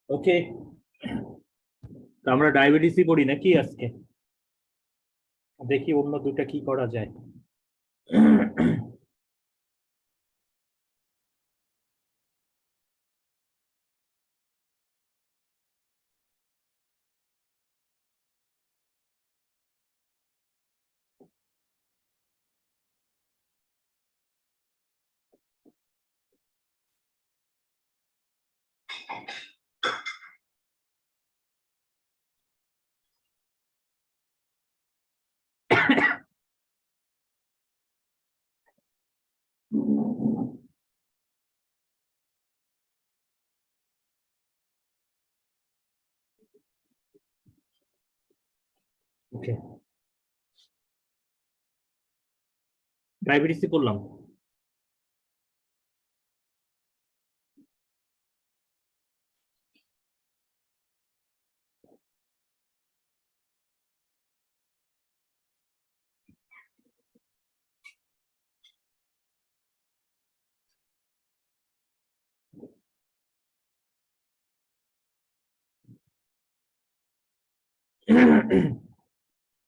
ওকে, আমরা ডায়াবেটিসই পড়ি নাকি আজকে? দেখি অন্য দুটা কি করা যায়। ওকে, ডায়াবেটিসই পড়লাম।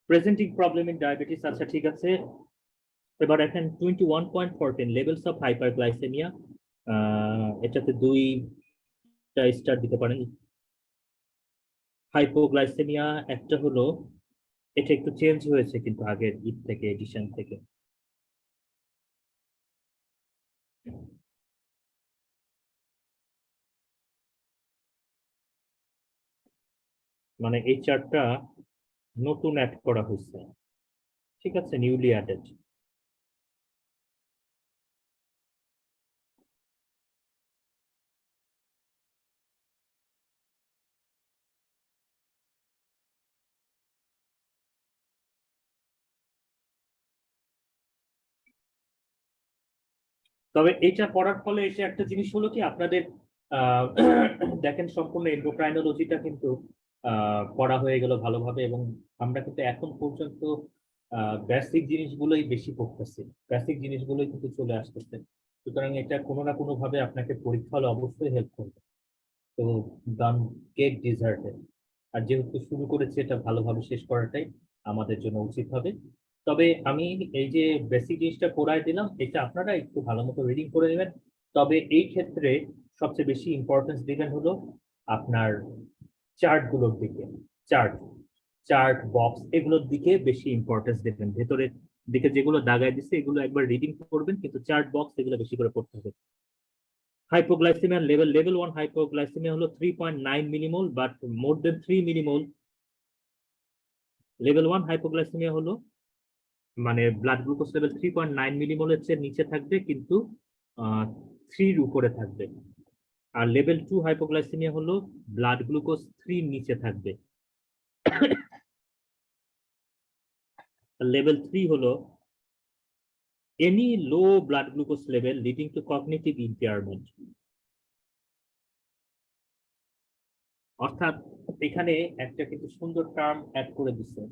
প্রেজেন্টিং প্রবলেম ইন ডায়াবেটিস, আচ্ছা ঠিক আছে। এবার এখন 21.14 লেভেলস অফ হাইপারগ্লাইসেমিয়া। এটাতে দুইটা স্টার দিতে পারেন। হাইপোগ্লাইসেমিয়া একটা হলো, এটা একটু চেঞ্জ হয়েছে কিন্তু আগের ঈদ থেকে, এডিশন থেকে। মানে এই চার্টটা নতুন অ্যাড করা হয়েছে, ঠিক আছে, নিউলি অ্যাডেড। তবে এটা পড়ার ফলে এসে একটা জিনিস হলো কি আপনাদের, আহ, দেখেন সম্পূর্ণ এন্ডোক্রাইনোলজিটা কিন্তু পড়া হয়ে গেল ভালোভাবে, এবং আমরা কিন্তু এখন পর্যন্ত বেসিক জিনিসগুলোই বেশি পড়তেছি, বেসিক জিনিসগুলোই কিন্তু চলে আসতেছে। সুতরাং এটা কোনো না কোনো ভাবে আপনাকে পরীক্ষা হলে অবশ্যই হেল্প করবে। তো ডান গেট ডিজার্টেড। আর যেহেতু শুরু করেছে, এটা ভালোভাবে শেষ করাটাই আমাদের জন্য উচিত হবে। তবে আমি এই যে বেসিক জিনিসটা পড়ায় দিলাম, এটা আপনারা একটু ভালো মতো রিডিং করে নেবেন। তবে এই ক্ষেত্রে সবচেয়ে বেশি ইম্পর্টেন্স দিবেন হলো আপনার চার্ট গুলোর দিকে। চার্ট, চার্ট বক্স এগুলোর দিকে বেশি ইম্পর্টেন্স দেবেন। ভেতরের দিকে যেগুলো দাগায় দিচ্ছে এগুলো একবার রিডিং করবেন, কিন্তু চার্ট বক্স এগুলো বেশি করে পড়তে হবে। হাইপোগ্লাইসেমিয়া লেভেল, লেভেল 1 হাইপোগ্লাইসেমিয়া হলো 3.9 millimole, but more than 3 millimole. Level 1 hypoglycaemia হলো মানে ব্লাড গ্লুকোজ লেভেল 3.9 মিলিমোলের চেয়ে নিচে থাকবে, কিন্তু 3 উপরে থাকবে। আর লেভেল 2 হাইপোগ্লাইসেমিয়া হলো ব্লাড গ্লুকোজ 3 নিচে থাকবে। লেভেল 3 হলো any low blood glucose level leading to cognitive impairment. অর্থাৎ এখানে একটা কিন্তু সুন্দর টার্ম অ্যাড করে দিচ্ছে,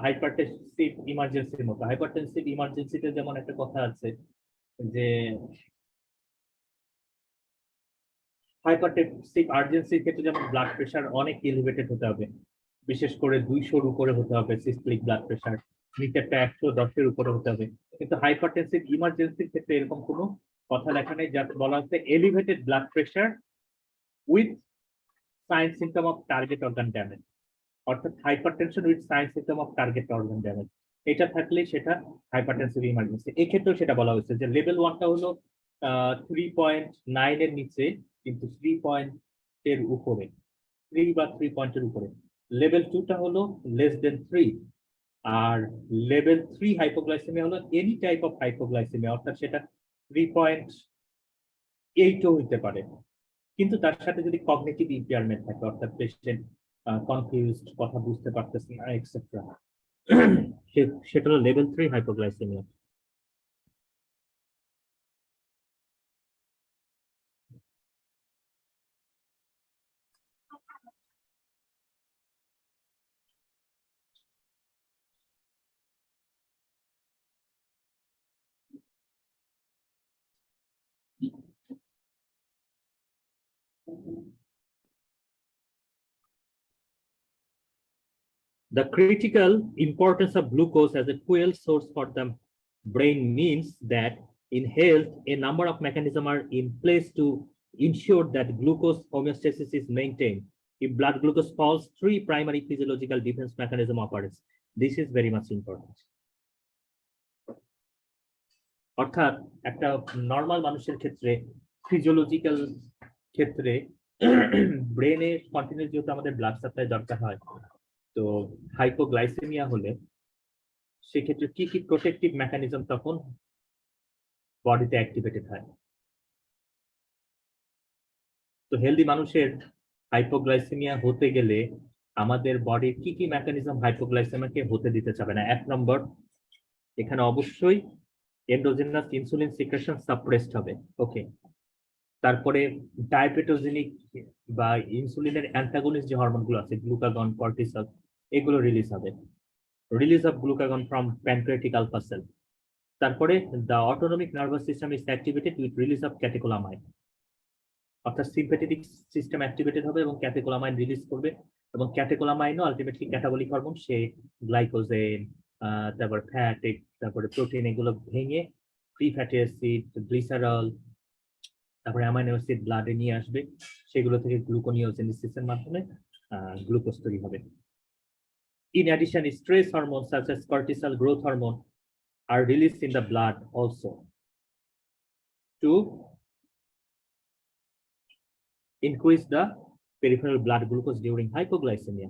হাইপারটেনসিভ ইমার্জেন্সির মতো। হাইপারটেনসিভ ইমার্জেন্সিতে যেমন একটা কথা আছে যে হাইপারটেনসিভ আর্জেন্সির ক্ষেত্রে যেমন ব্লাড প্রেশার অনেক এলিভেটেড হতে হবে, বিশেষ করে 200-র উপরে হতে হবে সিস্টেলিক ব্লাড প্রেশার, মিটারটা 110-এর উপরে হতে হবে। কিন্তু হাইপারটেনসিভ ইমার্জেন্সির ক্ষেত্রে এরকম কোনো কথা লেখা নেই, যাতে বলা হচ্ছে elevated blood pressure with sign symptom of target organ damage. অর্থাৎ hypertension with sign symptom of target organ damage, এটা থাকলে সেটা হাইপারটেনসিভ ইমার্জেন্সি। এই ক্ষেত্রেও সেটা বলা হয়েছে যে লেভেল 1টা হলো 3.9 এর নিচে, কিন্তু 3 পয়েন্টের উপরে, 3 বা 3 পয়েন্টের উপরে। লেভেল 2টা হলো লেস দেন 3। আর লেভেল 3 হাইপোগ্লাইসেমিয়া হলো এনি টাইপ অফ হাইপোগ্লাইসেমিয়া, অর্থাৎ সেটা 3.8ও হইতে পারে, কিন্তু তার সাথে যদি কগনিটিভ ইম্পেয়ারমেন্ট থাকে, অর্থাৎ পেশেন্ট কনফিউজড, কথা বুঝতে পারতেছে না, এক্সেট্রা, সেটা হলো level 3 hypoglycaemia. The critical importance of glucose as a fuel source for the brain means that in health, a number of mechanisms are in place to ensure that glucose homeostasis is maintained. If blood glucose falls, three primary physiological defense mechanism operates. This is very much important. অর্থাৎ একটা normal মানুষের ক্ষেত্রে physiological ক্ষেত্রে ব্রেনে continuous যেহেতু আমাদের blood supply দরকার হয়, তো হাইপোগ্লাইসেমিয়া হলে সেক্ষেত্রে কি কি প্রোটেক্টিভ মেকানিজম তখন বডিতে অ্যাক্টিভেটেড হয়। তো হেলদি মানুষের হাইপোগ্লাইসেমিয়া হতে গেলে আমাদের বডির কি কি মেকানিজম হাইপোগ্লাইসেমিয়াকে হতে দিতে চাবে না। এক নম্বর, এখানে অবশ্যই এন্ডোজেনাস ইনসুলিন সিক্রেশন সাপ্রেসড হবে। ওকে, তারপরে ডায়াবেটোজেনিক বা ইনসুলিনের অ্যান্টাগনিস্ট যে হরমোনগুলো আছে, গ্লুকাগন, কর্টিসল, এগুলো রিলিজ হবে। Release of glucagon from pancreatic alpha cell. তারপরে the autonomic nervous system is activated with release of catecholamine, অর্থাৎ সিম্প্যাথেটিক সিস্টেম অ্যাক্টিভেটেড হবে এবং ক্যাটেকোলামাইন রিলিজ করবে, এবং ক্যাটেকোলামাইনও আলটিমেটলি ক্যাটাবলিক হরমোন, সে গ্লাইকোজেন, তারপর ফ্যাট, তারপরে প্রোটিন, এগুলো ভেঙে ফ্রি ফ্যাটি অ্যাসিড, গ্লিসারল, তারপরে অ্যামাইনো অ্যাসিড ব্লাডে নিয়ে আসবে, সেগুলো থেকে গ্লুকোনিওজেনেসিসের মাধ্যমে গ্লুকোজ তৈরি হবে। In addition, stress hormones such as cortisol, growth hormone are released in the blood also to increase the peripheral blood glucose during hypoglycemia.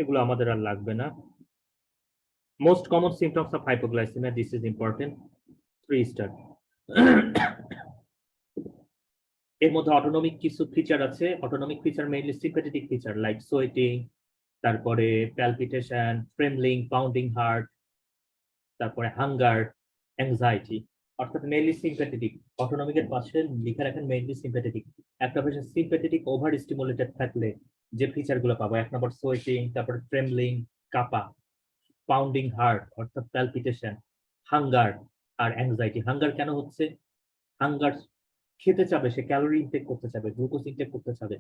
এগুলো আমাদের আর লাগবে না। Most common symptoms of hypoglycemia, this is important, 3 star. এর মধ্যে autonomic কিছু feature আছে। Autonomic feature mainly sympathetic feature like sweating, তারপরে palpitation, trembling, pounding heart, তারপরে হাঙ্গার, অ্যাংজাইটি, অর্থাৎ মেইনলি সিম্প্যাথেটিক। অটোনমিকের পাশে লিখে রাখেন মেইনলি সিম্প্যাথেটিক। একটা পেশেন্ট সিম্প্যাথেটিক ওভার স্টিমুলেটেড থাকলে যে ফিচারগুলো পাবো, 1 নম্বর সোয়েটিং, তারপরে ট্রেমলিং, কাপা, পাউন্ডিং হার্ট অর্থাৎ প্যালপিটেশন, হাঙ্গার আর অ্যাংজাইটি। হাঙ্গার কেন হচ্ছে? হাঙ্গার খেতে চাবে, সে ক্যালোরি ইনটেক করতে চাবে, গ্লুকোজ ইনটেক করতে চাবে,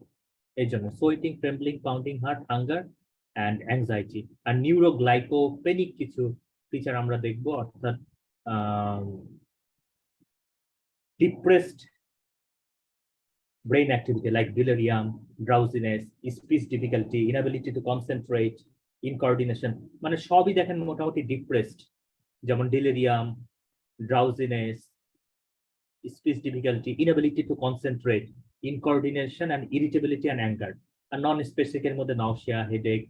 এই জন্য sweating, trembling, pounding heart, hunger and anxiety. আর নিউরোগ্লাইকোপেনিক কিছু ফিচার আমরা দেখবো, অর্থাৎ depressed brain activity like delirium, drowsiness, speech difficulty, inability to concentrate, incoordination, মানে সবই দেখেন মোটামুটি ডিপ্রেসড, যেমন delirium, drowsiness, speech difficulty, inability to concentrate, incoordination and irritability and anger. আর নন স্পেসিফিক এর মধ্যে নাউসিয়া, হেডেক,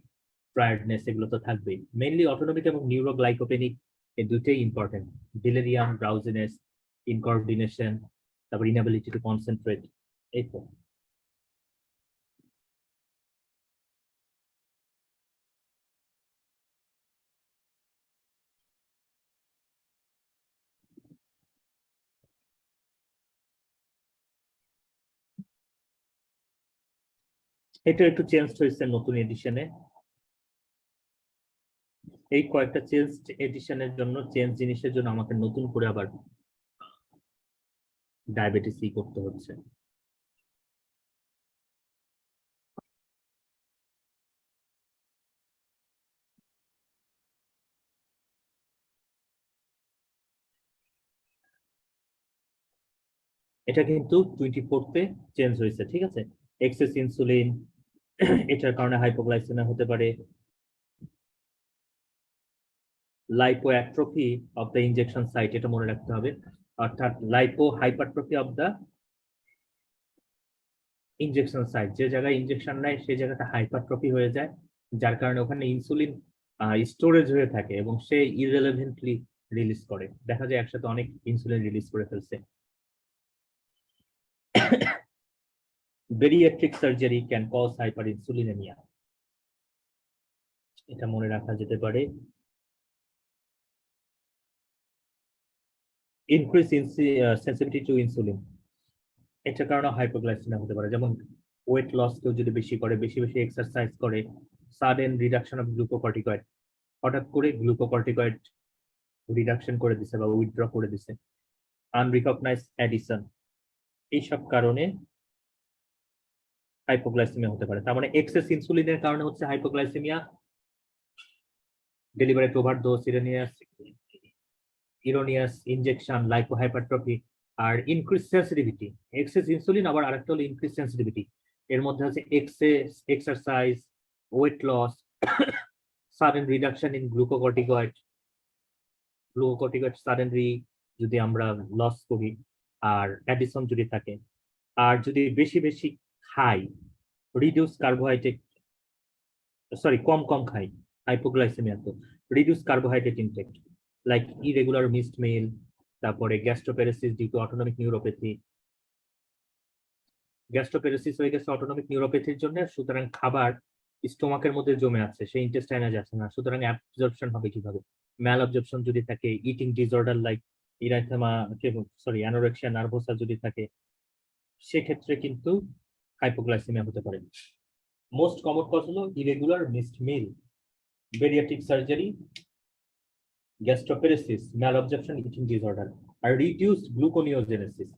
টায়ার্ডনেস, এগুলো তো থাকবেই। মেইনলি অটোনমিক এবং নিউরোগ্লাইকোপেনিক এই দুটোই ইম্পর্টেন্ট। ডিলেরিয়াম, ড্রাউজিনেস, ইনকোঅর্ডিনেশন, তারপর ইনএবিলিটি টু কনসেন্ট্রেট, এই তো। এটা একটু চেঞ্জ হয়েছে নতুন এডিশনে। এই কয়েকটা চেঞ্জ এডিশনের জন্য, চেঞ্জ জিনিসের জন্য আমাকে নতুন করে আবার ডায়াবেটিস করতে হচ্ছে। এটা কিন্তু 24তে চেঞ্জ হয়েছে, ঠিক আছে। এক্সেস ইনসুলিন, এটার কারণে হাইপোগ্লাইসেমিয়া হতে পারে। Lipoatrophy of the injection site, এটা মনে রাখতে হবে, অর্থাৎ lipohypertrophy of the injection site, যে জায়গায় ইনজেকশন নেয় সেই জায়গাটা হাইপারট্রফি হয়ে যায়, যার কারণে ওখানে ইনসুলিন স্টোরেজ হয়ে থাকে এবং সে ইররেলেভেন্টলি রিলিজ করে। দেখা যায় একসাথে অনেক ইনসুলিন রিলিজ করে ফেলছে। বেরিয়াট্রিক সার্জারি ক্যান কজ হাইপারইনসুলিনেমিয়া, এটা মনে রাখা যেতে পারে। ইনক্রিজ সেন্সিটিভিটি টু ইনসুলিন, এটার কারণে হাইপোগ্লাইসেমিয়া হতে পারে। যেমন ওয়েট লস কেউ যদি বেশি করে, বেশি বেশি এক্সারসাইজ করে, সাডেন রিডাকশন অফ গ্লুকোকর্টিকয়েড, হঠাৎ করে গ্লুকোকর্টিকয়েড রিডাকশন করে দিছে বা উইথড্র করে দিছে, আনরিকগনাইজড অ্যাডিশন, এইসব কারণে হাইপোগ্লাইসেমিয়া হতে পারে। তার মানে এক্সেস ইনসুলিনের কারণে হচ্ছে hypoglycaemia, deliberate overdose, erroneous injection, lipohypertrophy, আর ইনক্রিজ সেন্সিটিভিটি। এক্সেস ইনসুলিন আবার আরেকটা হলো ইনক্রিজ সেন্সিটিভিটি। এর মধ্যে আছে excess exercise, weight loss, sudden reduction in glucocorticoid, suddenly যদি আমরা লস করি, আর অ্যাডিশন যদি থাকে, আর যদি বেশি বেশি খাই, রিডিউস কার্বোহাইড্রেট, সরি কম কম খাই, হাইপোগ্লাইসেমিয়া তো reduce carbohydrate intake, like irregular missed meal, তারপরে gastroparesis due to autonomic neuropathy, gastroparesis হয়ে গেছে অটোনমিক নিউরোপ্যাথির জন্য, সুতরাং খাবার স্টোমাকের মধ্যে জমে আছে, সেই ইন্টেস্টাইনে যাচ্ছে না, সুতরাং অ্যাবজর্পশন হবে কিভাবে? ম্যাল অবজর্পশন যদি থাকে, eating disorder like erythema, anorexia nervosa যদি থাকে, সেক্ষেত্রে কিন্তু হাইপোগ্লাইসেমিয়া হতে পারে। মোস্ট কমন কজ হলো ইরেগুলার মিসড মিল, বেরিয়াট্রিক সার্জারি, গ্যাস্ট্রোপ্যারেসিস, ম্যাল অবজর্পশন, ইটিং ডিসঅর্ডার, আর রিডিউসড গ্লুকোনিওজেনেসিস।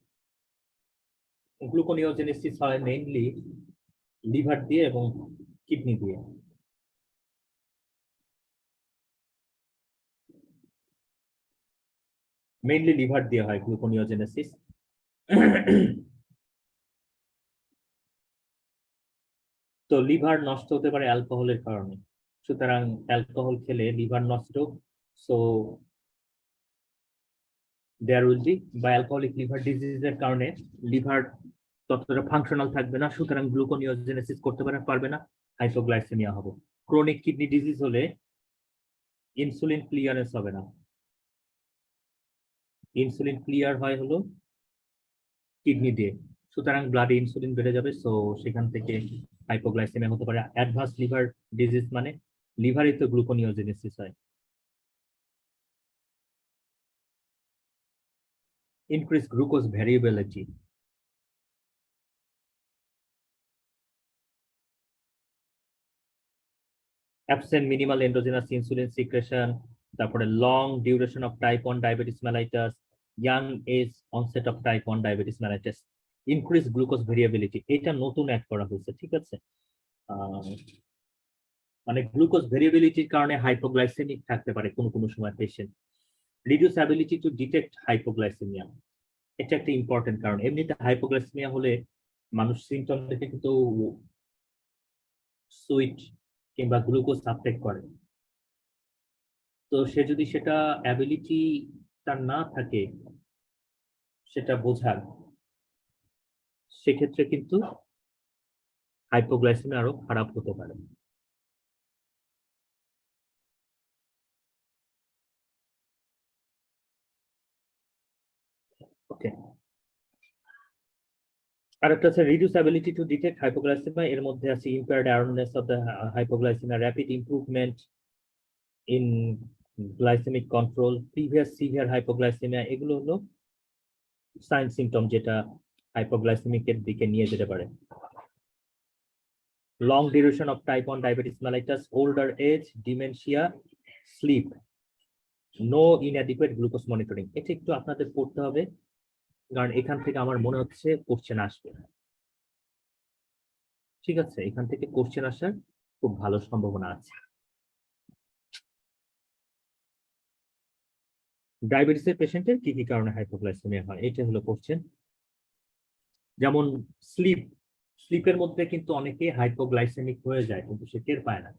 গ্লুকোনিওজেনেসিস হয় মেইনলি লিভার দিয়ে এবং কিডনি দিয়ে। মেইনলি লিভার দিয়ে হয় গ্লুকোনিওজেনেসিস। তো লিভার নষ্ট হতে পারে অ্যালকোহলের কারণে, সুতরাং অ্যালকোহল খেলে লিভার নষ্ট, সো দেয়ার উইল বি, বা অ্যালকোহলিক লিভার ডিজিজের কারণে লিভার ততটা ফাংশনাল থাকবে না, সুতরাং গ্লুকোনিওজেনেসিস করতে পারবে না, হাইপোগ্লাইসেমিয়া হবে। ক্রনিক কিডনি ডিজিজ হলে ইনসুলিন ক্লিয়ারেন্স হবে না, ইনসুলিন ক্লিয়ার হয় হলো কিডনি দিয়ে, সুতরাং ব্লাডে ইনসুলিন বেড়ে যাবে, সো সেখান থেকে হাইপোগ্লাইসেমিয়া হতে পারে। অ্যাডভান্স লিভার ডিজিজ মানে লিভারে তো গ্লুকোনিওজেনেসিস হয়। Increase glucose variability, absent minimal endogenous insulin secretion, তারপরে long duration of type 1 diabetes mellitus, young age onset of type 1 diabetes mellitus, increase glucose variability, এটা নতুন অ্যাড করা হয়েছে, ঠিক আছে। মানে গ্লুকোজ ভেরিয়েবিলিটির কারণে হাইপোগ্লাইসেমিক থাকতে পারে কোনো কোনো সময় patient. Reduce ability to detect hypoglycaemia, এটা একটা ইম্পর্টেন্ট কারণ। এমনিতে হাইপোগ্লাইসেমিয়া হলে মানুষ সিমটম দেখে কিন্তু সুইট কিংবা গ্লুকোজ সাবটেক্ট করে, তো সে যদি সেটা অ্যাবিলিটি তার না থাকে সেটা বোঝার, সেক্ষেত্রে কিন্তু হাইপোগ্লাইসেমিয়া আরো খারাপ হতে পারে। ওকে, আরেকটা আছে reduce ability to detect hypoglycaemia, এর মধ্যে আছে impaired awareness of the hypoglycaemia, rapid improvement in glycaemic control, previous severe hypoglycaemia, এগুলো হলো সাইন সিমটম যেটা হাইপোগ্লাইসেমিকের দিকে নিয়ে যেতে পারে। Long duration of type 1 diabetes mellitus, older age, dementia, sleep, no inadequate glucose monitoring, এটা একটু আপনাদের পড়তে হবে, কারণ এখান থেকে আমার মনে হচ্ছে কোশ্চেন আসবে। ঠিক আছে, এখান থেকে কোশ্চেন আসার খুব ভালো সম্ভাবনা আছে। ডায়াবেটিসের পেশেন্টের কি কি কারণে হাইপোগ্লাইসেমিয়া হয়, এটা হলো কোশ্চেন। যেমন স্লিপ, স্লিপের মধ্যে কিন্তু অনেকে হাইপোগ্লাইসেমিক হয়ে যায় কিন্তু সে টের পায় না।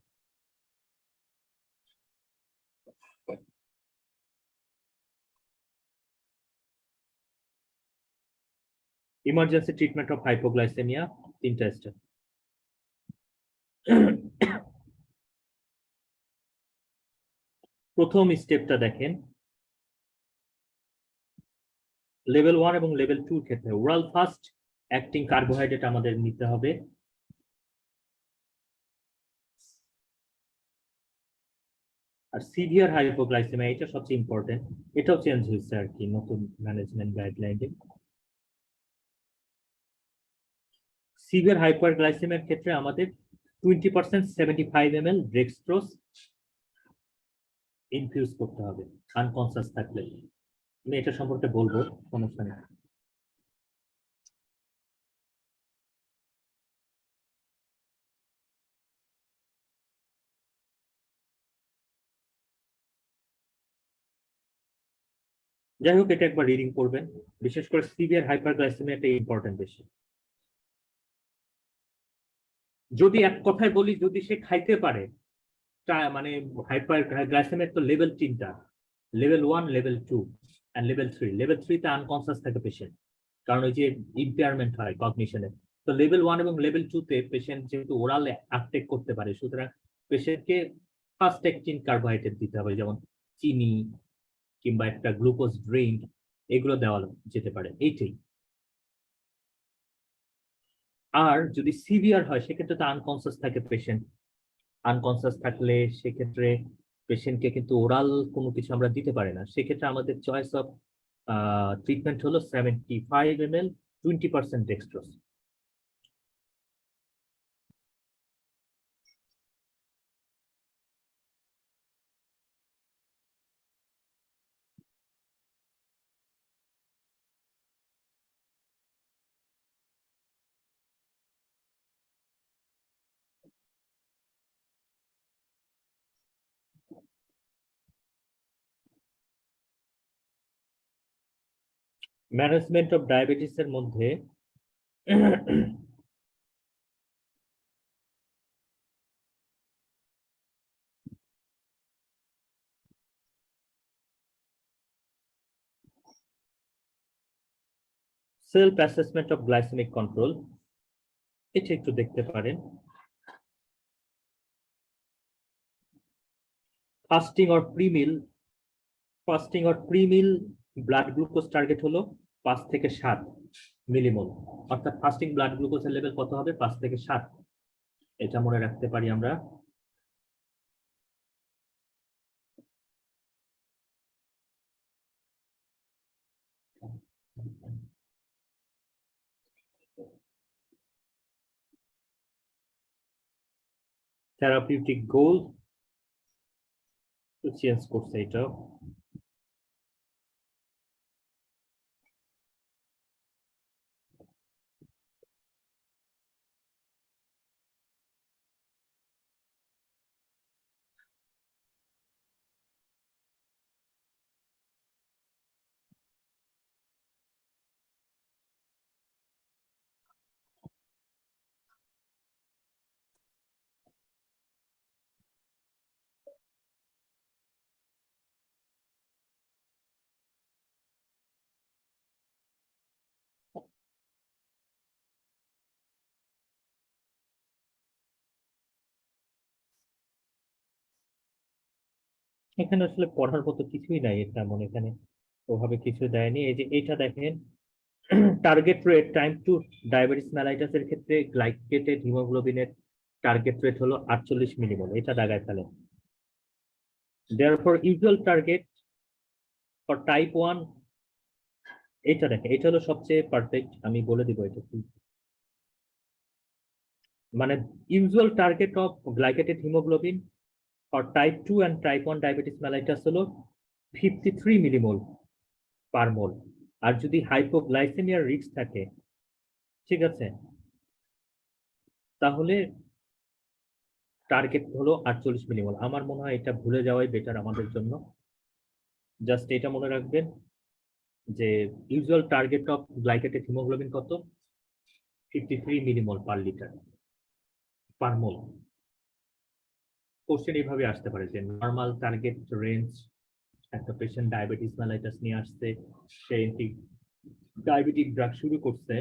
ইমার্জেন্সি ট্রিটমেন্ট অফ হাইপোগ্লাইসেমিয়া, তিনটা স্টেপ। প্রথম স্টেপটা দেখেন, লেভেল 1 এবং লেভেল 2 এর ক্ষেত্রে ওরাল ফাস্ট অ্যাক্টিং কার্বোহাইড্রেট আমাদের নিতে হবে। আর সিভিয়ার হাইপোগ্লাইসেমিয়া, এটা সবচেয়ে ইম্পর্টেন্ট, এটাও চেঞ্জ হয়েছে আর কি নতুন ম্যানেজমেন্ট গাইডলাইনে। সিভিয়ার হাইপারগ্লাইসেমিয়ার ক্ষেত্রে আমাদের 20% 75 ml ডেক্সট্রোজ ইনফিউজ করতে হবে আনকনসিয়াস থাকলে। আমি এটা সম্পর্কে বলবো, সমস্যা নেই। যাই হোক, এটা একবার রিডিং করবেন, বিশেষ করে সিভিয়ার হাইপারগ্লাইসেমিয়াটা ইম্পর্টেন্ট বেশি। যদি এক কথায় বলি, যদি সে খাইতে পারে, মানে হাইপারগ্লাইসেমিয়ার তো লেভেল 3টা, level 1, level 2 and level 3। Level 3 তে আনকনসিয়াস থাকে পেশেন্ট, কারণ ওই যে ইম্পেয়ারমেন্ট হয় কগনিশনে। তো লেভেল 1 এবং লেভেল 2 তে পেশেন্ট যেহেতু ওরাল আপটেক করতে পারে, সুতরাং পেশেন্টকে ফার্স্ট একটিন কার্বোহাইড্রেট দিতে হবে, যেমন চিনি কিংবা একটা গ্লুকোজ ড্রিঙ্ক, এগুলো দেওয়া যেতে পারে, এইটাই। আর যদি সিভিয়ার হয় সেক্ষেত্রে তো আনকনসিয়াস থাকে পেশেন্ট। আনকনসিয়াস থাকলে সেক্ষেত্রে পেশেন্টকে কিন্তু ওরাল কোনো কিছু আমরা দিতে পারি না। সেক্ষেত্রে আমাদের চয়েস অফ ট্রিটমেন্ট হলো 75 ml 20% dextrose. Management of diabetes এর মধ্যে self assessment of glycaemic control, এটা একটু দেখতে পারেন। Fasting or premeal, fasting or premeal blood glucose target হলো 5 থেকে 7 মিলিমোল, অর্থাৎ ফাস্টিং ব্লাড গ্লুকোজের লেভেল কত হবে? 5 থেকে 7। এটা মনে রাখতে পারি আমরা। থেরাপিউটিক গোল তো চেঞ্জ করছে এটা। এখানে আসলে পড়ার মতো কিছুই নাই, তেমন এখানে ওভাবে কিছু দেয়নি। এই যে এটা দেখেন, target rate time to diabetes mellitus এর ক্ষেত্রে গ্লাইকেটেড হিমোগ্লোবিনের টার্গেট রেট হলো 48 মিলিমোল, এটা দাগায় ফেলেন। Therefore usual target for type 1, এটা দেখেন, এটা হলো সবচেয়ে পারফেক্ট, আমি বলে দিব এটা কি। মানে usual target of glycated haemoglobin for type 2 and type 1 diabetes mellitus হলো 53 মিলিমোল পার মোল। আর যদি হাইপোগ্লাইসেমিয়ার রিস্ক থাকে, ঠিক আছে, তাহলে টার্গেট হলো 48 মিলিমোল। আমার মনে হয় এটা ভুলে যাওয়াই বেটার আমাদের জন্য। জাস্ট এটা মনে রাখবেন যে usual target of glycated haemoglobin কত? 53 মিলিমোল পার লিটার পার মোল। কোশ্চেন এইভাবে আসতে পারে যে নর্মাল টার্গেট রেঞ্জ, একটা পেশেন্ট ডায়াবেটিস মেলাইটাস নিয়ে আসছে, সে ডায়াবেটিক ড্রাগ শুরু করছে,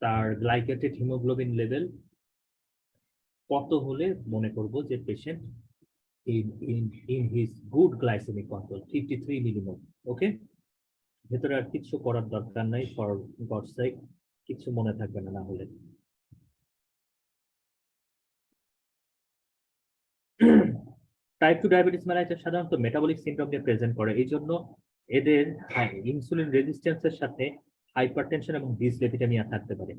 তার গ্লাইকেটেড হিমোগ্লোবিন লেভেল কত হলে মনে করব যে patient in his good glycemic control, 53 millimole. Okay, ভেতরে আর কিছু করার দরকার নাই, ফর গড সেক, কিছু মনে থাকবে না না হলে। টাইপ 2 ডায়াবেটিস মেলাইটাস সাধারণত মেটাবলিক সিনড্রোম নিয়ে প্রেজেন্ট করে, এই জন্য এদের ইনসুলিন রেজিস্ট্যান্সের সাথে হাইপারটেনশন এবং ডিসলেপিডেমিয়া থাকতে পারে।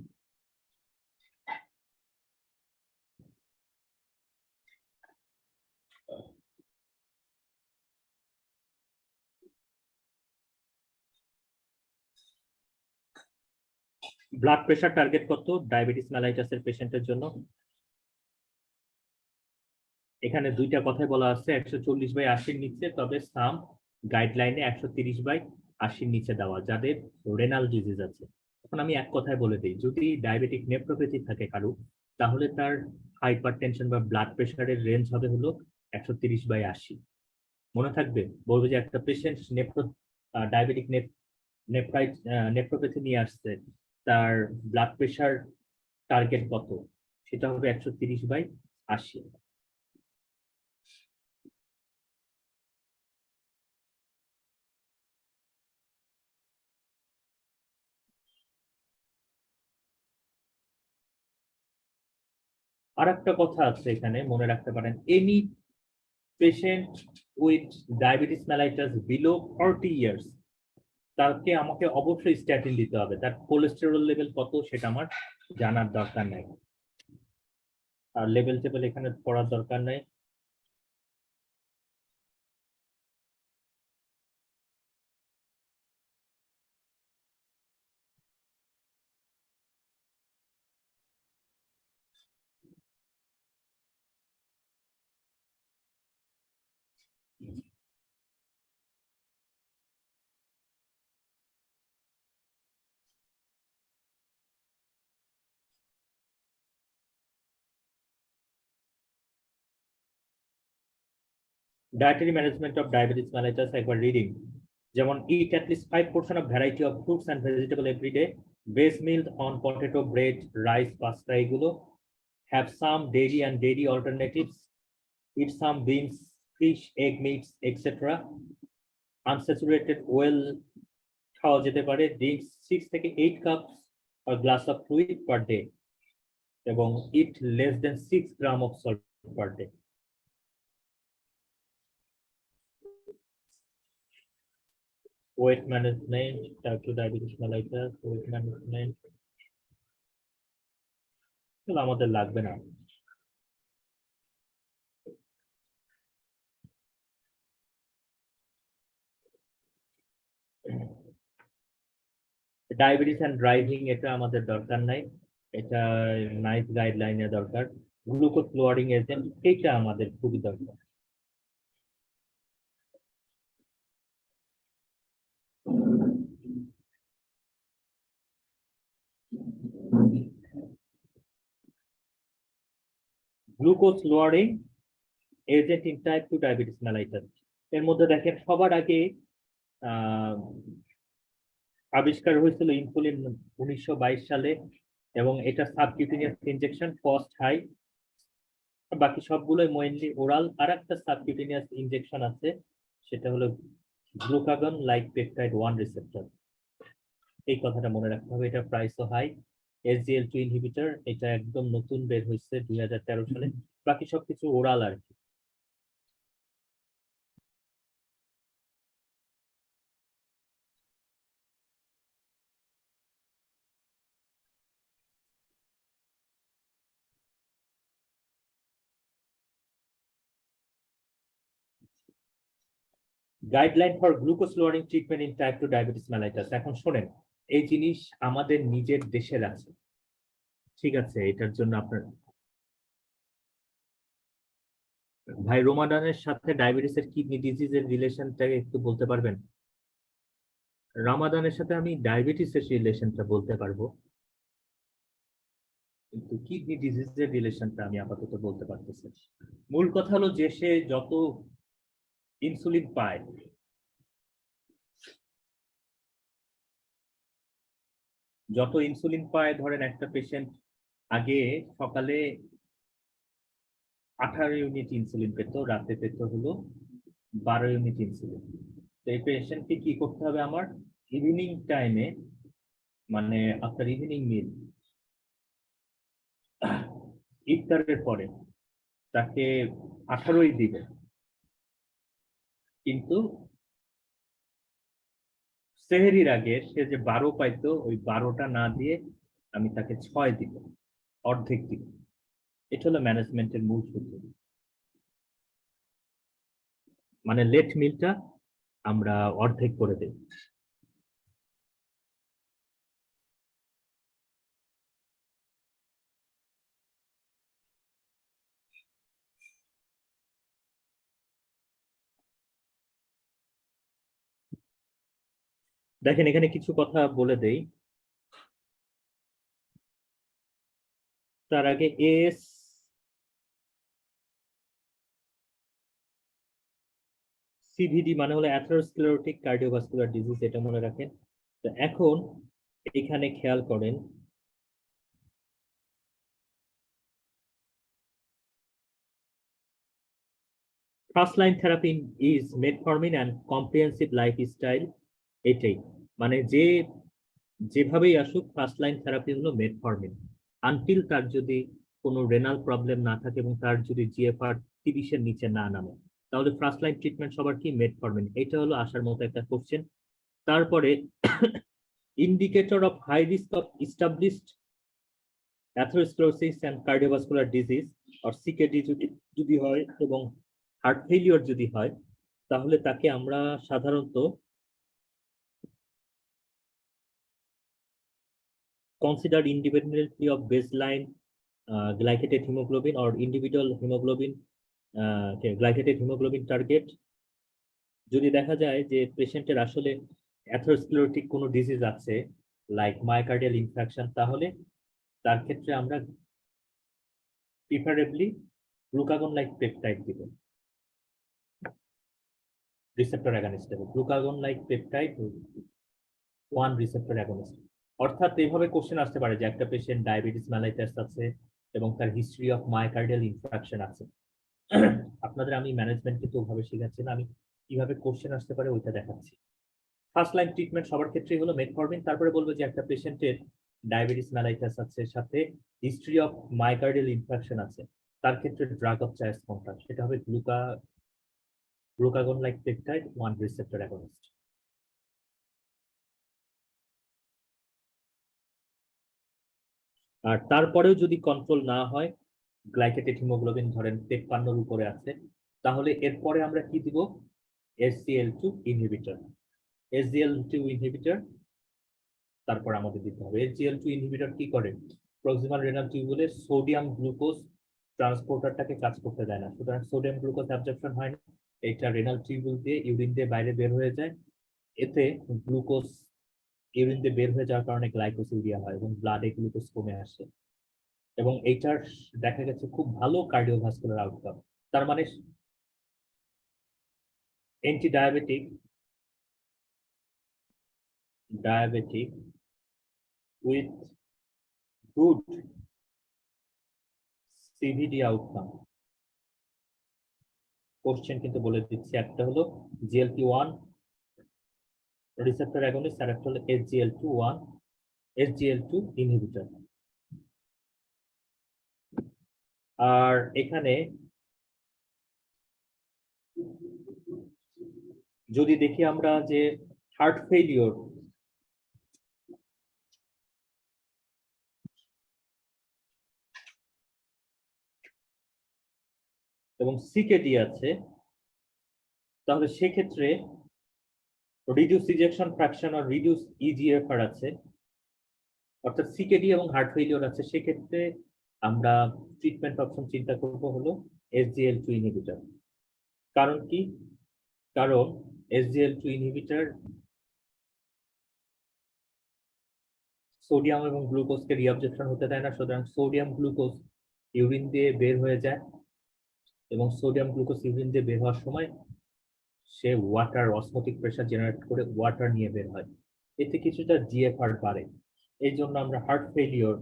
ব্লাড প্রেশার টার্গেট কত ডায়াবেটিস মেলাইটাসের পেশেন্টের জন্য? এখানে দুইটা কথাই বলা আছে, 140/80 নিচে, তবে সাম গাইডলাইনে 130/80 নিচে দেওয়া যাদের রেনাল ডিজিজ আছে। এখন আমি এক কথায় বলে দিই, যদি ডায়াবেটিক নেফ্রোপ্যাথি থাকে কারো, তাহলে তার হাইপার টেনশন বা ব্লাড প্রেশারের রেঞ্জ হবে হলো 130/80। মনে থাকবে, বলবে যে একটা পেশেন্ট ডায়াবেটিক নেফ্রোপ্যাথি নিয়ে আসছে, তার ব্লাড প্রেশার টার্গেট কত, সেটা হবে 130/80। আর একটা কথা আছে এখানে মনে রাখতে পারেন, any patient with diabetes mellitus below 40 years, তাকে আমাকে অবশ্যই স্ট্যাটিন দিতে হবে। তার কোলেস্টেরল লেভেল কত সেটা আমার জানার দরকার নাই, আর লেভেল টেবেল এখানে পড়ার দরকার নাই। Dietary management of diabetes mellitus একবার রিডিং, যেমন eat at least 5 portion of variety of fruits and vegetable every day, base milk on potato, bread, rice, pasta, এগুলো। Have some dairy and dairy alternatives, eat some beans, fish, egg, meats, etc. Unsaturated oil খাওয়া যেতে পারে। Drinks 6 থেকে 8 cups or glass of fluid per day, এবং eat less than 6 gram of salt per day. Weight management, type 2 diabetes mellitus, weight management আমাদের লাগবে না। Diabetes and driving এটা আমাদের দরকার নাই, এটা নাইস গাইডলাইনের দরকার। গ্লুকোজ লোয়ারিং এজেন্ট এটা আমাদের খুবই দরকার। Glucose lowering agent in type 2 diabetes mellitus, এর মধ্যে দেখেন সবার আগে আহ, আবিষ্কার হয়েছিল ইনসুলিন 1922 সালে, এবং এটা সাবকিউটিনিয়াস ইনজেকশন, কস্ট হাই। বাকি সবগুলোই মেইনলি ওরাল। আর একটা সাবকিউটিনিয়াস ইনজেকশন আছে, সেটা হলো গ্লুকাগন লাইক পেপটাইড 1 রিসেপ্টর। এই কথাটা মনে রাখতে হবে, এটা প্রাইসও হাই। SGLT2 ইনহিবিটর, এটা একদম নতুন বের হয়েছে 2013 সালে। বাকি সবকিছু ওরাল আর কি। Guideline for glucose lowering treatment in type 2 diabetes mellitus. এখন শোনেন, এই জিনিস আমাদের নিজের দেশের আছে, ঠিক আছে? এটার জন্য আপনার ভাই রোমাডানের সাথে ডায়াবেটিসের কিডনি ডিজিজের রিলেশনটা একটু বলতে পারবেন? রামাদানের সাথে আমি ডায়াবেটিসের রিলেশনটা বলতে পারবো, কিন্তু কিডনি ডিজিজের রিলেশনটা আমি আপাতত বলতে পারতেছি না। মূল কথা হলো যে সে যত ইনসুলিন পায়, ধরেন একটা পেশেন্ট আগে সকালে 18 ইউনিট ইনসুলিন পেত, রাতে পেত হলো 12 ইউনিট ইনসুলিন। তো এই পেশেন্টকে কি করতে হবে আমার, ইভিনিং টাইমে, মানে আফটার ইভিনিং মিল, ইফতারের পরে তাকে 18ই দিবে, কিন্তু সেহেরির আগে সে যে 12 পাইতো, ওই 12টা না দিয়ে আমি তাকে 6 দিব, অর্ধেক দিব। এটা হলো ম্যানেজমেন্টের মূল সূত্র। মানে লেট মিলটা আমরা অর্ধেক করে দেই। দেখেন এখানে কিছু কথা বলে দেই। তার আগে এস সিভিডি মানে হলো অ্যাথেরোস্ক্লেরোটিক কার্ডিওভাস্কুলার ডিজিজ, এটা মনে রাখেন। তো এখন এখানে খেয়াল করেন, first line therapy is metformin and comprehensive lifestyle. এটাই মানে যে যেভাবেই আসুক ফার্স্ট লাইন থেরাপি হলো মেটফর্মিন, আনটিল তার যদি কোনো রেনাল প্রবলেম না থাকে এবং তার যদি জিএফআর 30-এর নিচে না নামে, তাহলে ফার্স্ট লাইন ট্রিটমেন্ট সবার কি মেটফর্মিন। এটা হলো আসার মতো একটা কোশ্চেন। তারপরে indicator of high risk of established atherosclerosis and cardiovascular disease or CKD যদি হয় এবং হার্ট ফেলিওর যদি হয়, তাহলে তাকে আমরা সাধারণত considered independently of baseline glycated hemoglobin or individual hemoglobin glycated hemoglobin target। যদি দেখা যায় যে পেশেন্টের আসলে অ্যাথেরোস্ক্লেরোটিক কোনো ডিজিজ আছে লাইক মায়োকার্ডিয়াল ইনফ্রাকশন, তাহলে তার ক্ষেত্রে আমরা প্রিফারেবলি গ্লুকাগন লাইক পেপটাইড দিব, রিসেপ্টর অ্যাগনিস্ট দেব, glucagon like peptide 1 receptor agonist. অর্থাৎ এইভাবে কোশ্চেন আসতে পারে যে একটা পেশেন্ট ডায়াবেটিস মেলাইটাস আছে এবং তার হিস্ট্রি অফ মায়োকার্ডিয়াল ইনফ্রাকশন আছে। আপনাদের আমি ম্যানেজমেন্ট কিন্তু ওভাবে শেখাচ্ছি না, আমি কিভাবে কোশ্চেন আসতে পারে ওইটা দেখাচ্ছি। ফার্স্ট লাইন ট্রিটমেন্ট সবার ক্ষেত্রেই হলো মেটফর্মিন। তারপরে বলবো যে একটা পেশেন্টের ডায়াবেটিস মেলাইটাস আছে, সাথে হিস্ট্রি অফ মায়োকার্ডিয়াল ইনফ্রাকশন আছে, তার ক্ষেত্রে ড্রাগ অফ চয়েস কোনটা, সেটা হবে glucagon like peptide 1 receptor agonist. আর তারপরেও যদি কন্ট্রোল না হয়, গ্লাইকেটেড হিমোগ্লোবিন ধরেন 53-এর উপরে আছে, তাহলে এরপরে আমরা কি দিব, SGLT2 ইনহিবিটর। SGLT2 ইনহিবিটর তারপর আমাদের দিতে হবে। SGLT2 ইনহিবিটর কি করে, প্রক্সিমাল রেনাল টিউবুলের সোডিয়াম গ্লুকোজ ট্রান্সপোর্টারটাকে কাজ করতে দেয় না, সুতরাং সোডিয়াম গ্লুকোজ অ্যাবজর্পশন হয় না, এটা রেনাল টিউবুল দিয়ে ইউরিন দিয়ে বাইরে বের হয়ে যায়। এতে গ্লুকোজ ইউরিন দিয়ে বের হয়ে যাওয়ার কারণে গ্লাইকোসিউরিয়া হয় এবং ব্লাডে গ্লুকোজ কমে আসে, এবং এইটার দেখা গেছে খুব ভালো কার্ডিওভাস্কুলার আউটকাম। তার মানে anti diabetic diabetic with good CVD outcome. Question কিন্তু বলে দিচ্ছি, একটা হলো GLP-1 রিসেপ্টর অ্যাগনিস্ট, আর একটা হলো SGL2 ইনহিবিটর। আর এখানে যদি দেখি আমরা যে হার্ট ফেলিওর এবং সিকেডি আছে, তাহলে সেক্ষেত্রে রিডিউস ইজেকশন ফ্র্যাকশন আর রিডিউস ইজিএফআর আছে, অর্থাৎ সিকেডি এবং হার্ট ফেলিওর আছে, সেক্ষেত্রে আমরা ট্রিটমেন্ট অপশন চিন্তা করব হলো SGL2 ইনহিবিটর। কারণ কি, কারণ SGL2 ইনহিবিটর সোডিয়াম এবং গ্লুকোজকে রিঅবজর্পশন হতে দেয় না, সুতরাং সোডিয়াম গ্লুকোজ ইউরিন দিয়ে বের হয়ে যায়, এবং সোডিয়াম গ্লুকোজ ইউরিন দিয়ে বের হওয়ার সময় সে ওয়াটার অসমোটিক প্রেসার জেনারেট করে ওয়াটার নিয়ে বের হয়, এতে কিছুটা জিএফআর বাড়ে, এই জন্য আমরা হার্ট ফেলিওর।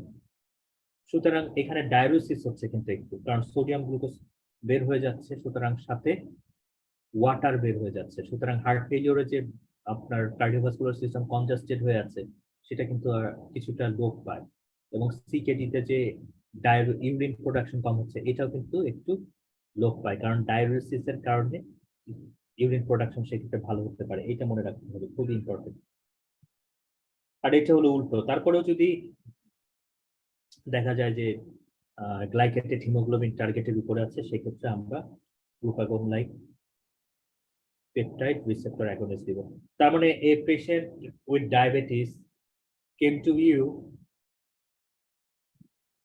সুতরাং এখানে ডায়াবেটিস হচ্ছে কিন্তু একটু, কারণ সোডিয়াম গ্লুকোজ বের হয়ে যাচ্ছে, সুতরাং সাথে ওয়াটার বের হয়ে যাচ্ছে, সুতরাং হার্ট ফেলিওরে যে আপনার কার্ডিওভাস্কুলার সিস্টেম কনজাস্টেড হয়ে আছে সেটা কিন্তু কিছুটা লোপ পায়, এবং সিকেডিতে যে ইউরিন প্রোডাকশন কম হচ্ছে এটাও কিন্তু একটু লোপ পায়, কারণ ডায়াবেটিসের কারণে ইউরিন প্রোডাকশন সেক্ষেত্রে ভালো হতে পারে, এটা মনে রাখতে হবে, খুবই ইম্পর্টেন্ট। আর এটা হলো উল্টো, তারপরেও যদি দেখা যায় যে গ্লাইকেটেড হিমোগ্লোবিন টার্গেটের উপরে আছে, সেক্ষেত্রে আমরা glucagon like peptide receptor against দিব। তার মানে a patient with diabetes came to you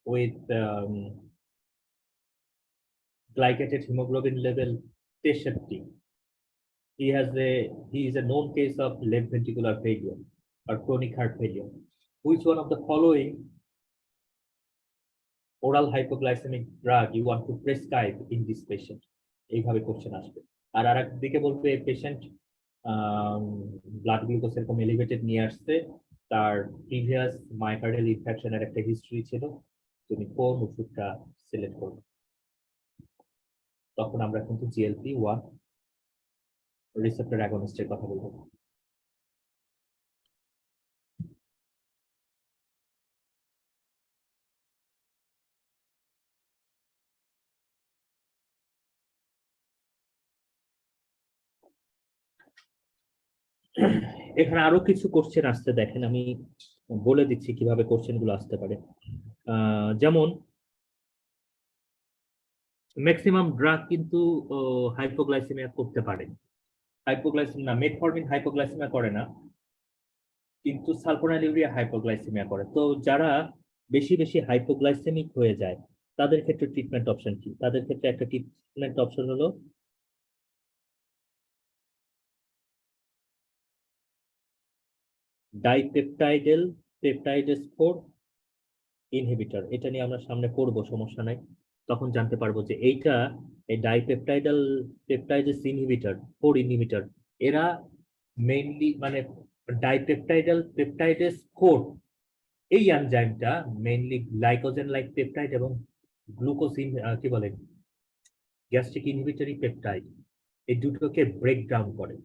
with glycated hemoglobin level 63, he is a known case of left ventricular failure or chronic heart failure. Which one of the following oral hypoglycemic drug you want to prescribe in this patient? এইভাবে question আসবে। আর আরেকদিকে বলবে patient blood glucose এরকম elevated নিয়ে আসছে, তার previous myocardial ইনফেকশনের একটা history ছিল, তুমি কোন ওষুধটা সিলেক্ট করবে? তখন আমরা কিন্তু GLP-1 রিসেপ্টর অ্যাগনিস্টের কথা বলবো। এখানে আরো কিছু কোশ্চেন আসতে দেখেন, আমি বলে দিচ্ছি কিভাবে কোশ্চেন গুলো আসতে পারে। যেমন ম্যাক্সিমাম ড্রাগ কিন্তু হাইপোগ্লাইসেমিয়া করতে পারে। হাইপোগ্লাইসেমিয়া মেটফরমিন হাইপোগ্লাইসেমিয়া করে না, কিন্তু সালফোনাইলুরিয়া হাইপোগ্লাইসেমিয়া করে। তো যারা বেশি বেশি হাইপোগ্লাইসেমিক হয়ে যায় তাদের ক্ষেত্রে ট্রিটমেন্ট অপশন কি? তাদের ক্ষেত্রে একটা ট্রিটমেন্ট অপশন হলো ডাইপেপটাইডেল পেপটাইডেস 4 ইনহিবিটর। এটা নিয়ে আমরা সামনে পড়বো, সমস্যা নাই, তখন জানতে পারবো যে এইটা এই ডাইপেপটাইডাল পেপটাইডেস ইনহিবিটর 4 ইনহিবিটর, এরা মেইনলি মানে ডাইপেপটাইডাল পেপটাইডেস 4 এই এনজাইমটা মেইনলি গ্লাইকোজেন লাইক পেপটাইড এবং গ্লুকোজ কি বলে গ্যাস্ট্রিক ইনহিবিটরি পেপটাইড, এই দুটোকে ব্রেক ডাউন করে।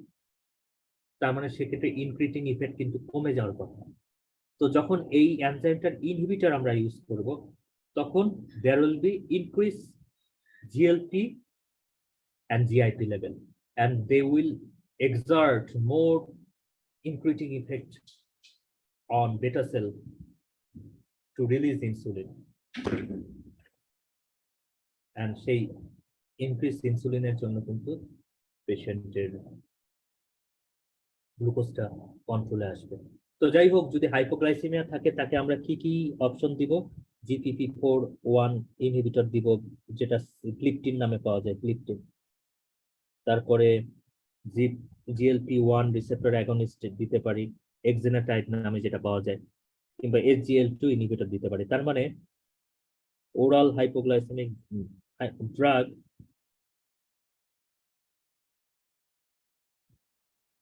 তার মানে সেক্ষেত্রে ইনক্রিটিং ইফেক্ট কিন্তু কমে যাওয়ার কথা। তো যখন এই এনজাইমটার ইনহিবিটর আমরা ইউজ করব, তখন there will be increase GLP and GIP level and they will exert more increting effect on beta cell to release insulin, and সেই ইনক্রিজ ইনসুলিনের জন্য কিন্তু পেশেন্টের গ্লুকোজটা কন্ট্রোলে আসবে। তো যাই হোক, যদি হাইপোগ্লাইসেমিয়া থাকে তাকে আমরা কি কি অপশন দিব? GPP4-1 ইনহিবিটর দিব, যেটা গ্লিপটিন নামে পাওয়া যায়, গ্লিপটিন। তারপরে GLP-1 রিসেপ্টর অ্যাগনিস্ট দিতে পারি, এক্সেনাটাইড নামে যেটা পাওয়া যায়, কিংবা SGL2 ইনহিবিটর দিতে পারি। তার মানে oral hypoglycaemic drug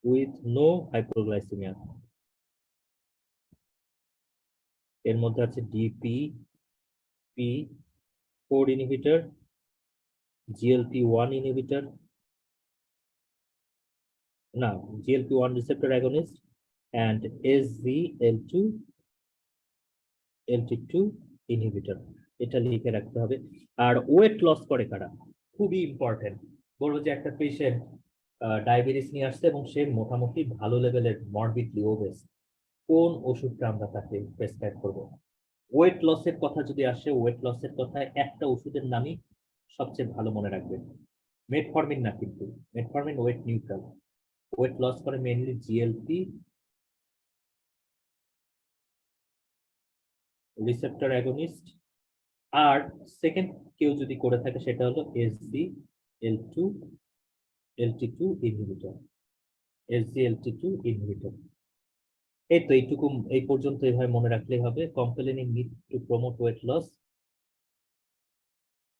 with no hypoglycaemia, এর মধ্যে আছে DPP4 ইনহিবিটর, GLP-1 ইনহিবিটর, না GLP-1 receptor against and SGLT2 inhibitor. এটা লিখে রাখতে হবে। আর ওয়েট লস করে কারা, খুবই ইম্পর্টেন্ট। বলবো যে একটা পেশেন্ট ডায়াবেটিস নিয়ে আসছে এবং সে মোটামুটি ভালো লেভেলের মরবিডলি ওবেস, কোন ওষুধটা আমরা তাকে প্রেসক্রাইব করব? ওয়েট লসের কথা যদি আসে, ওয়েট লসের কথায় একটা ওষুধের নামই সবচেয়ে ভালো মনে রাখবেন, মেটফরমিন না, কিন্তু metformin weight neutral, weight loss করে মেইনলি GLP রিসেপ্টর অ্যাগনিস্ট। আর সেকেন্ড কেউ যদি করে থাকে সেটা হলো SGLT2 ইনহিবিটর, SGLT2 ইনহিবিটর। এই তো এইটুকু, এই পর্যন্ত এইভাবে মনে রাখলেই হবে। Compelling need to promote weight loss.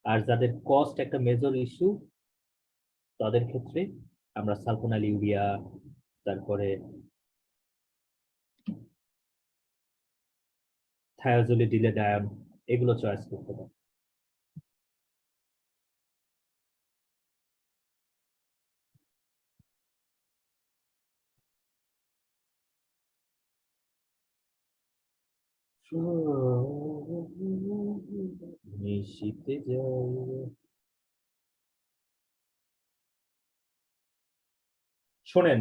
আর যাদের কস্ট একটা মেজর ইস্যু, তাদের ক্ষেত্রে আমরা সালফোনাইলুরিয়া, তারপরে থায়াজোলিডিলেডায়াম, এগুলো চয়েস করতে পারি। মিশিতে যাই। শোনেন,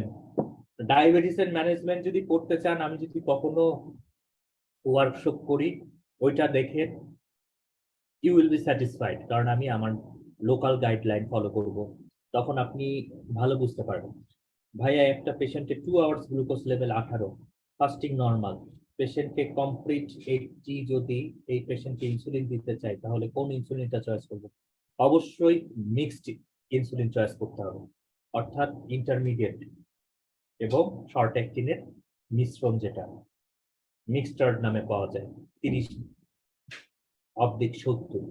ডায়াবেটিসের ম্যানেজমেন্ট যদি করতে চান, আমি যদি কখনো ওয়ার্কশপ করি, ওইটা দেখে ইউ উইল বি স্যাটিসফাইড, কারণ আমি আমার লোকাল গাইডলাইন ফলো করব। তখন আপনি ভালো বুঝতে পারবেন। ভাইয়া, একটা পেশেন্টের 2 hours glucose level 18, fasting normal, পেশেন্টকে কমপ্লিট 80, যদি এই পেশেন্টকে ইনসুলিন দিতে চাই তাহলে কোন ইনসুলিনটা চয়েস করব? অবশ্যই মিক্সড ইনসুলিন চয়েস করতে হবে। অর্থাৎ ইন্টারমিডিয়েট এবং শর্ট অ্যাক্টিনের মিশ্রণ, যেটা মিক্সচার নামে পাওয়া যায়, 30/70,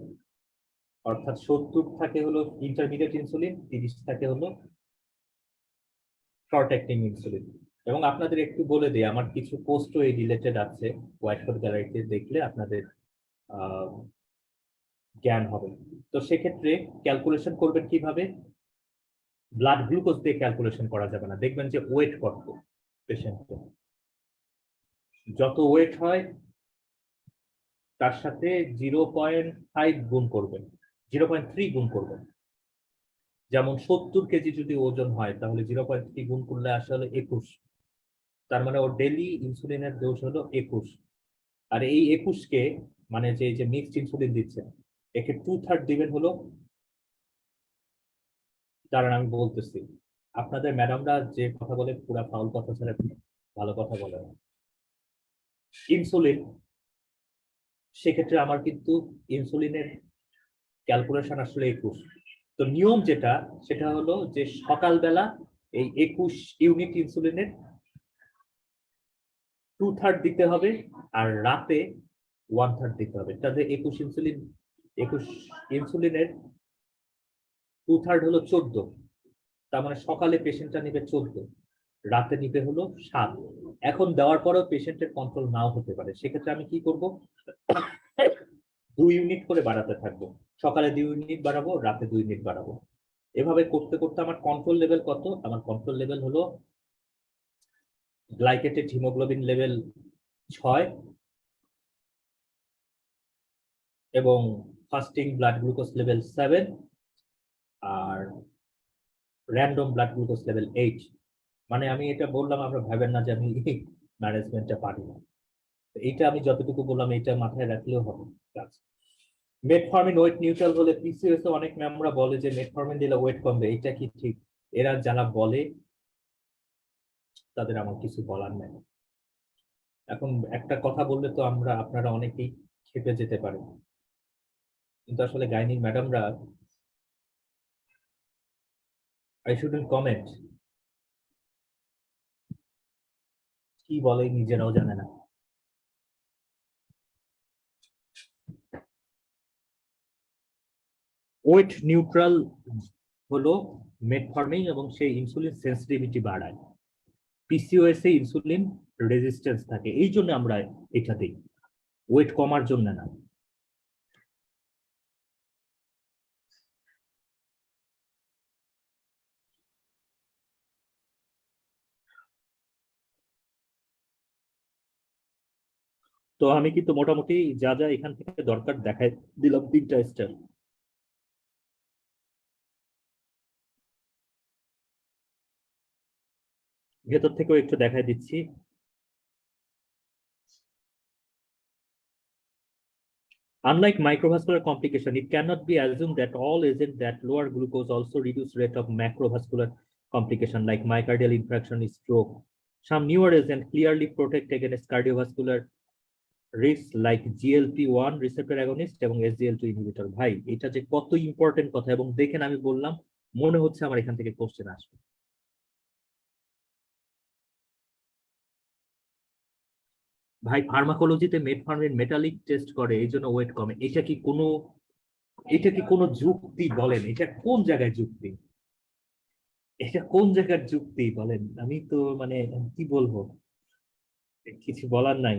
অর্থাৎ 70 থাকে হলো ইন্টারমিডিয়েট ইনসুলিন, 30 থাকে হলো শর্ট অ্যাক্টিং ইনসুলিন। এবং আপনাদের একটু বলে দিই, আমার কিছু পোস্টও এই রিলেটেড আছে, হোয়াইট বোর্ড গ্যালারিতে দেখলে আপনাদের জ্ঞান হবে। তো সেক্ষেত্রে ক্যালকুলেশন করবেন কিভাবে? ব্লাড গ্লুকোজ দিয়ে ক্যালকুলেশন করা যাবে না, দেখবেন যে ওয়েট কত পেশেন্টের, যত ওয়েট হয় তার সাথে 0.5 গুণ করবেন, 0.3 গুণ করবেন। যেমন 70 কেজি যদি ওজন হয় তাহলে 0.3 গুণ করলে আসলে 21, তার মানে ওর ডেইলি ইনসুলিনের ডোজ হলো 21। আর এই 21-কে মানে যে মিক্সড ইনসুলিন দিচ্ছে, একে 2/3 দিবেন হলো, কারণ আমি বলতেছি আপনাদের ম্যাডামরা যে কথা বলে পুরা ফাউল কথা ছাড়া ভালো কথা বলে না। ইনসুলিন, সেক্ষেত্রে আমার কিন্তু ইনসুলিনের ক্যালকুলেশন আসলে 21। তো নিয়ম যেটা, সেটা হলো যে সকালবেলা এই 21 ইউনিট ইনসুলিনের 2/3 দিতে হবে, আর রাতে 1/3 দিতে হবে। তাহলে 21 ইনসুলিনের 2/3 হলো 14, তার মানে সকালে পেশেন্টটা নিবে 14, রাতে নিবে হলো 7। এখন দেওয়ার পরেও পেশেন্টের কন্ট্রোল নাও হতে পারে, সেক্ষেত্রে আমি কি করব, 2 ইউনিট করে বাড়াতে থাকবো, সকালে 2 ইউনিট বাড়াবো, রাতে 2 ইউনিট বাড়াবো। এভাবে করতে করতে আমার কন্ট্রোল লেভেল কত? আমার কন্ট্রোল লেভেল হলো গ্লাইকেটেড হিমোগ্লোবিন লেভেল 6 এবং ফাস্টিং ব্লাড গ্লুকোজ লেভেল 7 আর র্যান্ডম ব্লাড গ্লুকোজ লেভেল 8। মানে আমি এটা বললাম, আমরা ভাবেন না যে আমি ম্যানেজমেন্টটা পারি না। এইটা আমি যতটুকু বললাম এটা মাথায় রাখলেও হবে। মেটফর্মিন ওয়েট নিউট্রাল হলে পিসিওএস এ অনেক ম্যামরা বলে যে মেটফর্মিন দিলে ওয়েট কমবে, এটা কি ঠিক? এরা যারা বলে তাদের আমার কিছু বলার নাই। এখন একটা কথা বললে তো আপনারা অনেকেই খেপে যেতে পারে, কিন্তু আসলে গাইনিক ম্যাডামরা, আই শুডন্ট কমেন্ট, কি বলে নিজেরাও জানে না। ওয়েট নিউট্রাল হলো মেটফর্মিন এবং সেই ইনসুলিন সেন্সিটিভিটি বাড়ায়। পিসিওএস এ ইনসুলিন রেজিস্ট্যান্স থাকে, এই জন্য আমরা এটা দিই, ওয়েট কমার জন্য না। তো আমি কিন্তু মোটামুটি যা যা এখান থেকে দরকার দেখাই দিলাম, 3টা স্টেপ। ভেতর থেকেও একটু দেখাই দিচ্ছি। Unlike microvascular complication, it cannot be assumed that all agents that lower glucose also reduce rate of macrovascular complication like myocardial infarction, stroke. Some newer agents clearly protect against cardiovascular risks like GLP-1 receptor agonist এবং SGLT inhibitor। ভাই এটা যে কত important কথা, এবং দেখেন আমি বললাম, মনে হচ্ছে আমার এখান থেকে কোশ্চেন আসবে। ভাই ফার্মাকোলজিতে মেটফর্মিন মেটালিক টেস্ট করে, এই জন্য ওয়েট কমে, এটা কি কোনো যুক্তি বলেন? এটা কোন জায়গায় যুক্তি? এটা কোন জায়গার যুক্তি বলেন? আমি তো মানে কি বলবো, কিছু বলার নাই।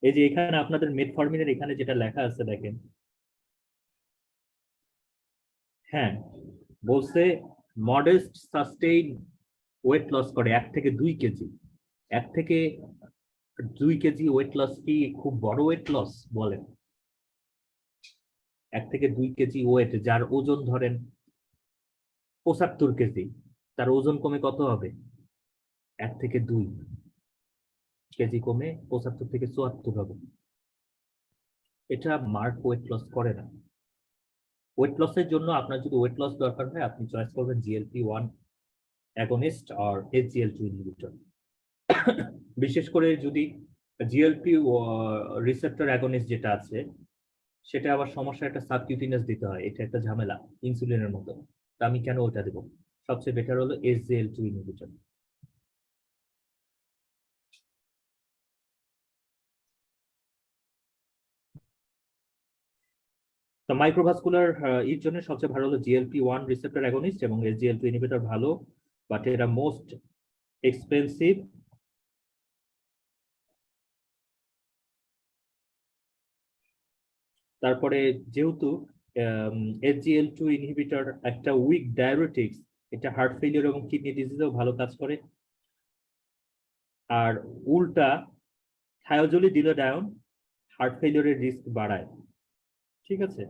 এই যে এখানে আপনাদের মেটফর্মিনের এখানে যেটা লেখা আছে দেখেন, হ্যাঁ বলছে মডেস্ট সাস্টেইন ওয়েট লস করে 1 থেকে 2 কেজি। 1 থেকে 2 কেজি ওয়েট লস কি খুব বড় ওয়েট লস বলেন? 1 থেকে 2 কেজি ওয়েট, যার ওজন ধরেন 75 কেজি, তার ওজন কমে কত হবে? 1 থেকে 2 কেজি কমে 75 থেকে 74 হবে। এটা মার্ক ওয়েট লস করে না। ওয়েট লসের জন্য আপনার যদি ওয়েট লস দরকার হয়, আপনি চয়েস করবেন GLP-1 অ্যাগনিস্ট আর SGLT ইনহিবিটর। বিশেষ করে যদি জিএলপি রিসেপ্টর অ্যাগনিস্ট যেটা আছে সেটা আবার সমস্যা, একটা সাবকিউটিনিয়াস দিতে হয়, এটা একটা ঝামেলা ইনসুলিনের মতো। তা আমি কেন ওটা দেবো? সবচেয়ে বেটার হলো SGLT2 ইনহিবিটর। তো মাইক্রোভাস্কুলার এর জন্য সবচেয়ে ভালো হলো GLP-1 রিসেপ্টর অ্যাগনিস্ট এবং SGLT2 ইনহিবিটর ভালো, বাট এরা মোস্ট এক্সপেন্সিভ। তারপরে যেহেতু SGL2 ইনহিবিটর একটা উইক ডায়াবেটিক্স, এটা হার্ট ফেলিওর এবং কিডনি ডিজিজেও ভালো কাজ করে। আর উল্টা থায়োজোলিডিনোডায়ন হার্ট ফেলিওরের রিস্ক বাড়ায়। ঠিক আছে।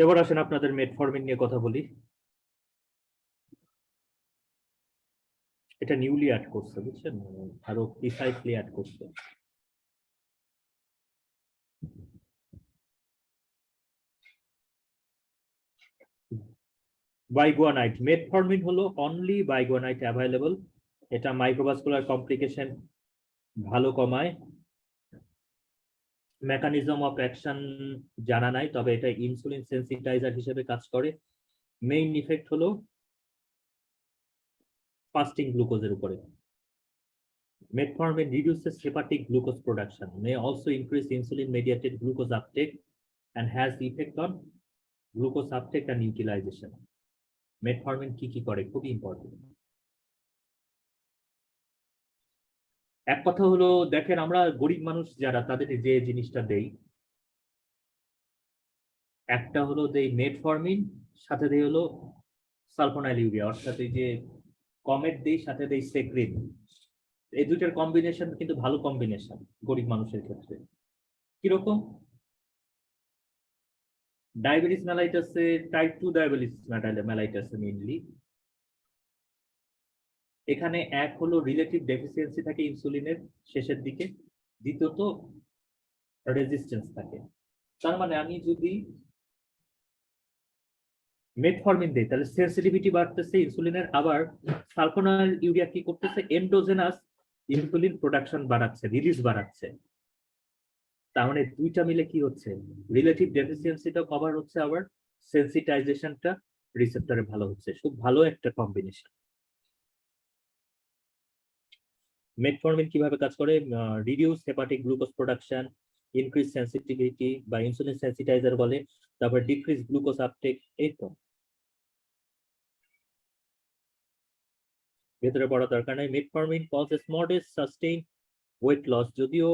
এবার আসেন আপনাদের মেটফরমিন নিয়ে কথা বলি। এটা নিউলি অ্যাড করছে, বুঝছেন, আরো প্রিসাইসলি অ্যাড করছে। বাইগুয়ানাইট, মেটফরমিন হলো অনলি বাইগুয়ানাইট অ্যাভেলেবল। এটা মাইক্রোভাস্কুলার কমপ্লিকেশন ভালো কমায়। মেকানিজম অফ অ্যাকশন জানা নাই, তবে এটা ইনসুলিন সেন্সিটাইজার হিসেবে কাজ করে। মেইন ইফেক্ট হলো ফাস্টিং গ্লুকোজের উপরে। Metformin reduces hepatic glucose production, may also increase insulin mediated glucose uptake, and has effect on glucose uptake and utilization. Metformin কি কি করে, খুবই ইম্পর্টেন্ট। এক কথা হলো, দেখেন আমরা গরিব মানুষ যারা, তাদের যে জিনিসটা দেই, একটা হলো দেই মেটফরমিন, সাথে দেই হলো সালফোনাইল ইউরিয়া, অর্থাৎ এই যে কমেট দেই, সাথে দেই সেক্রিন। এই দুইটার কম্বিনেশন কিন্তু ভালো কম্বিনেশন গরিব মানুষের ক্ষেত্রে। কিরকম? ডায়াবেটিস মেলাইটাসে, টাইপ 2 ডায়াবেটিস মেলাইটাসে মেইনলি, এখানে এক হলো রিলেটিভ ডেফিসিয়েন্সি থাকে ইনসুলিনের শেষের দিকে, দ্বিতীয়ত রেজিস্ট্যান্স থাকে। তার মানে আমি যদি মেটফরমিন দেই তাহলে সেন্সিটিভিটি বাড়তেছে ইনসুলিনের, আবার সালফোনাইল ইউরিয়া কি করতেছে, এন্ডোজেনাস ইনসুলিন প্রোডাকশন বাড়াচ্ছে, রিলিজ বাড়াচ্ছে। তার মানে দুইটা মিলে কি হচ্ছে, রিলেটিভ ডেফিসিয়েন্সিটা কভার হচ্ছে, আবার সেন্সিটাইজেশনটা রিসেপ্টরে ভালো হচ্ছে। খুব ভালো একটা কম্বিনেশন। মেটফরমিন কিভাবে কাজ করে? Reduce hepatic glucose production, increase sensitivity বা ইনসুলিন সেন্সিটাইজার বলে, তারপর ডিক্রিজ গ্লুকোজ আপটেক। এই তো, ভেতরে পড়া দরকার নাই। Metformin causes modest sustain weight loss, যদিও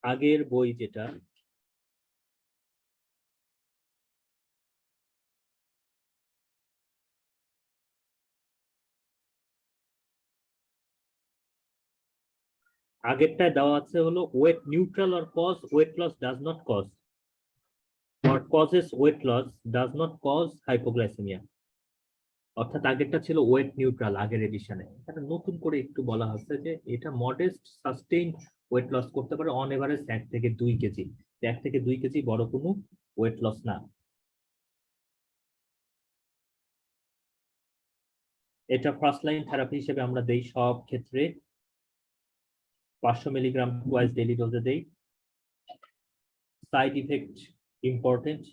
আগের বই যেটা, আগেরটায় দেওয়া আছে হলো weight neutral or cause weight loss does not cause, or causes weight loss does not cause hypoglycemia। অর্থাৎ আগেরটা ছিল ওয়েট নিউট্রাল আগের এডিশনে, এটা নতুন করে একটু বলা হচ্ছে যে এটা মডেস্ট সাস্টেইন ওয়েট লস করতে পারে, অন এভারেজ 1 থেকে 2 কেজি। 1 থেকে 2 কেজি বড় কোনো ওয়েট লস না। এটা ফার্স্ট লাইন থেরাপি হিসেবে আমরা দেই সব ক্ষেত্রে, 500 মিলিগ্রাম টুয়াইস ডেইলি ডোজে দেই। সাইড ইফেক্ট ইম্পর্টেন্ট,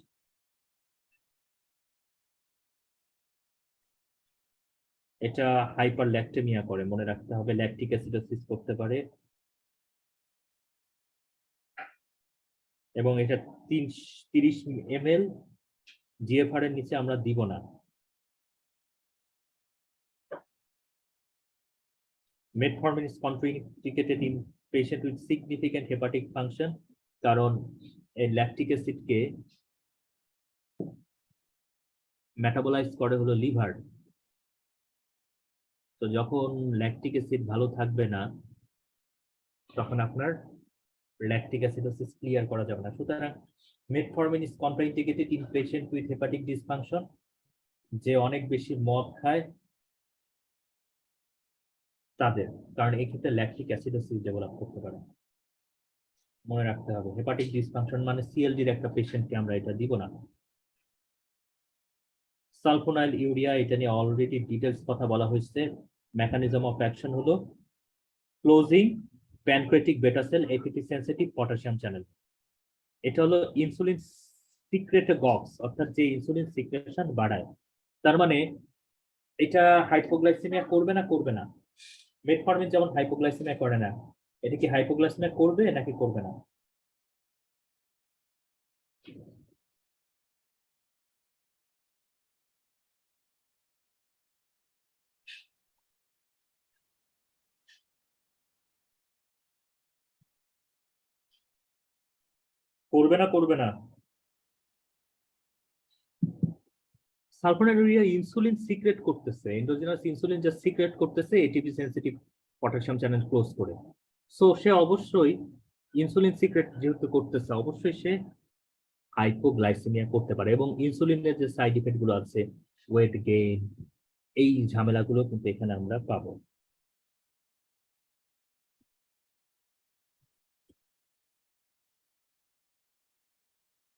এটা হাইপার ল্যাকটেমিয়া করে, মনে রাখতে হবে, ল্যাকটিক অ্যাসিডোসিস করতে পারে, এবং এটা 30 ml জিএফআর এর নিচে আমরা দিব না। Metformin is contraindicated in patient with significant hepatic function, কারণ এই ল্যাকটিক অ্যাসিডকে মেটাবলাইজ করে হলো লিভার। তো যখন ল্যাকটিক অ্যাসিড ভালো থাকবে না, তখন আপনার ল্যাকটিক অ্যাসিডোসিস ক্লিয়ার করা যাবে না। সুতরাং metformin is contraindicated in patient with hepatic dysfunction, যে অনেক বেশি মদ খায় তাদের, কারণ এই ক্ষেত্রে ল্যাকটিক অ্যাসিডোসিস ডেভেলপ করতে পারে। মনে রাখতে হবে হেপাটিক ডিসফাংশন মানে সিএলডির একটা পেশেন্টকে আমরা এটা দিব না। সালফোনাইল ইউরিয়া, এটা নিয়ে অলরেডি ডিটেলস কথা বলা হয়েছে। মেকানিজম অফ অ্যাকশন হলো ক্লোজিং প্যানক্রেটিক বেটা সেল এপিটি সেন্সিটিভ পটাশিয়াম চ্যানেল। এটা হলো ইনসুলিন সিক্রেটগক্স, অর্থাৎ যে ইনসুলিন সিক্রেশন বাড়ায়। তার মানে এটা হাইপোগ্লাইসেমিয়া করবে না করবে না, মেটফর্মিন যেমন হাইপোগ্লাইসেমিয়া করে না, এটা কি হাইপোগ্লাইসেমিয়া করবে নাকি করবে না? করবে না করবে না। সালফোনিলুরিয়া ইনসুলিন সিক্রেট করতেছে, এন্ডোজেনাস ইনসুলিন যা সিক্রেট করতেছে ATP sensitive potassium channel close করে। সো সে অবশ্যই ইনসুলিন সিক্রেট যেহেতু করতেছে, অবশ্যই সে হাইপোগ্লাইসেমিয়া করতে পারে। এবং ইনসুলিনের যে সাইড ইফেক্ট গুলো আছে, ওয়েট গেইন, এই ঝামেলাগুলো কিন্তু এখানে আমরা পাবো।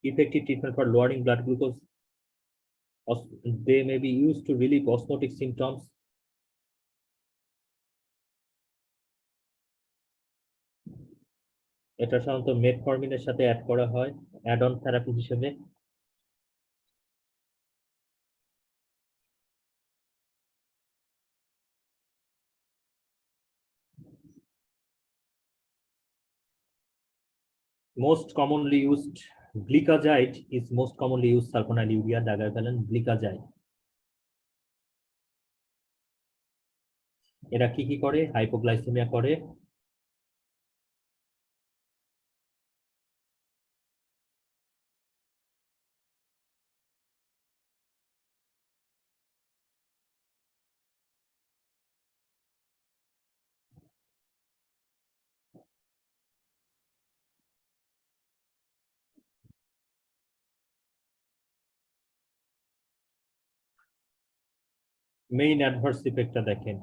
Effective treatment for lowering blood glucose. They may be used to relieve osmotic symptoms. এটা সাধারণত মেটফর্মিনের সাথে অ্যাড করা হয় অ্যাড অন থেরাপি হিসেবে। Most commonly used glycazide is most commonly used sulfonylurea digalvalan glycazide. এরা কি কি করে? হাইপোগ্লাইসেমিয়া করে, মেইন অ্যাডভার্স ইফেক্টটা দেখেন।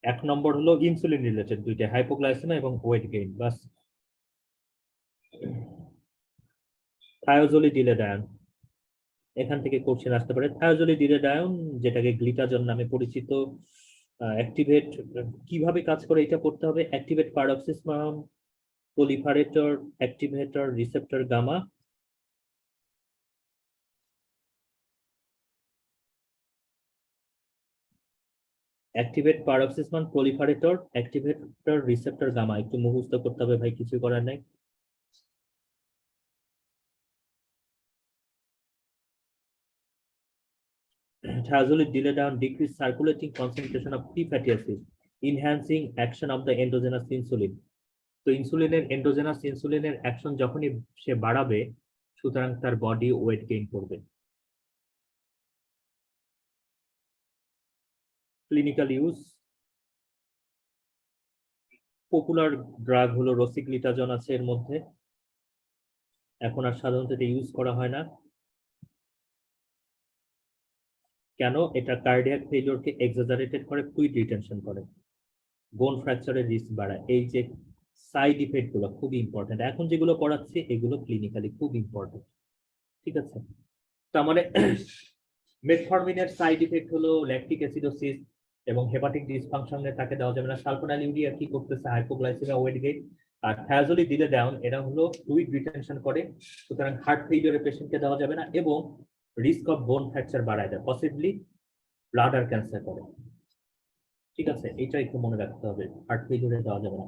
এক নম্বর হলো ইনসুলিন রিলেটেড, দুইটা হাইপোগ্লাইসেমিয়া এবং ওয়েট গেইন, বাস। থায়োজোলিডিলেডায়ন, এখান থেকে কোশ্চেন আসতে পারে। থায়োজোলিডিলেডায়ন, যেটাকে গ্লিটাজন নামে পরিচিত, অ্যাক্টিভেট কিভাবে কাজ করে এটা পড়তে হবে। Activate peroxisome proliferator activator receptor gamma. Activate paroxysmal proliferator activator receptor gamma, একটু মুখস্থ করতে হবে ভাই, কিছু করার নাই। Thiazolid delay down decrease circulating concentration of free fatty acids, enhancing action of the endogenous insulin. তো ইনসুলিনের এন্ডোজেনাস ইনসুলিনের অ্যাকশন যখনই সে বাড়াবে, সুতরাং তার বডি ওয়েট গেইন করবে। ক্লিনিক্যাল ইউজ, পপুলার ড্রাগ হলো রসিগ্লিটাজন আছে এর মধ্যে, এখন আর সাধারণত এটা ইউজ করা হয় না। কেন? এটা কার্ডিয়াক ফেলিওরকে এক্সাজারেটেড করে, ফ্লুইড রিটেনশন করে, বোন ফ্র্যাকচারের রিস্ক বাড়ায়। এই যে সাইড ইফেক্ট গুলো খুবই ইম্পর্টেন্ট, এখন যেগুলো পড়াচ্ছি এগুলো ক্লিনিক্যালি খুব ইম্পর্টেন্ট, ঠিক আছে? তার মানে মেটফরমিনের সাইড ইফেক্ট হলো ল্যাকটিক অ্যাসিডোসিস এবং হেপাটিক ডিসফাংশনে তাকে দেওয়া যাবে না। সালফোনিলুরিয়া কি করতেছে? Hypoglycaemia, weight gain. আর থায়াজোলিডিলেডায়ন এরা হলো ফ্লুইড রিটেনশন করে, সুতরাং হার্ট ফেলিওরের পেশেন্টকে দেওয়া যাবে না এবং রিস্ক অফ বোন ফ্র্যাকচার বাড়ায় দেয়, পসিবলি ব্লাডার ক্যান্সার করে, ঠিক আছে? এটা একটু মনে রাখতে হবে, হার্ট ফেলিওরে দেওয়া যাবে না।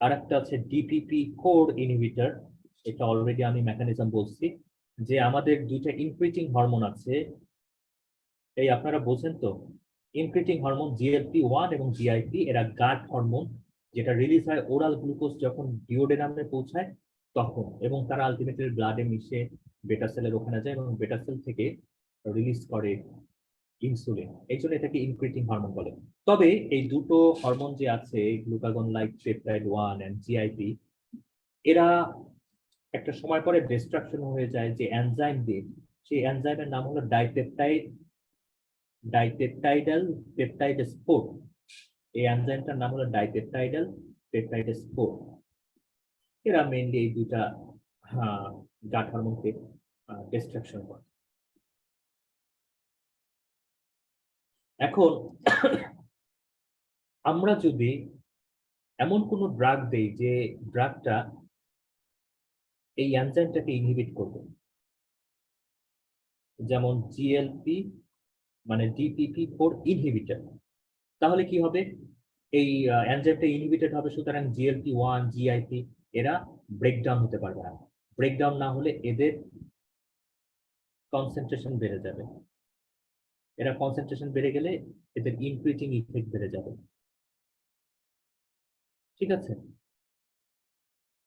আর একটা আছে ডিপিপি কোর ইনহিবিটর, এটা অলরেডি আমি মেকানিজম বলছি, যে আমাদের দুইটা ইনক্রিটিং হরমোন আছে, এই আপনারা বোঝেন তো, ইনক্রিটিং হরমোন GLP-1 এবং GIP, এরা গাট হরমোন, যেটা রিলিজ হয় ওরাল গ্লুকোজ যখন ডিওডেনামে পৌঁছায় তখন, এবং তারা আলটিমেটলি ব্লাডে মিশে বেটা সেলের ওখানে যায় এবং বেটা সেল থেকে রিলিজ করে ইনসুলিন, এই জন্য এটাকে ইনক্রিটিং হরমোন বলে। তবে এই দুটো হরমোন যে আছে, glucagon like peptide 1 and GIP, এরা একটা সময় পরে ডিস্ট্রাকশন হয়ে যায় যে এনজাইম দিয়ে, সেই এনজাইমের নাম হলো ডাইপেপটাইডাল পেপটাইড স্পোর। এই এনজাইমটার নাম হলো ডাইপেপটাইডাল পেপটাইড স্পোর। এরা মেইনলি এই দুইটা গাট হরমোনকে ডিস্ট্রাকশন করে। এখন আমরা যদি এমন কোন ড্রাগ দেই যে ড্রাগটা এই এনজাইমটাকে ইনহিবিট করবে, যেমন জিএলপি মানে DPP4 ইনহিবিটর, তাহলে কি হবে? এই এনজাইমটা ইনহিবিটেড হবে, সুতরাং GLP-1 GIP এরা ব্রেকডাউন হতে পারবে না। ব্রেকডাউন না হলে এদের কনসেন্ট্রেশন বেড়ে যাবে। এরা কনসেন্ট্রেশন বেড়ে গেলে এদের ইনক্রিজিং ইফেক্ট বেড়ে যাবে। ঠিক আছে,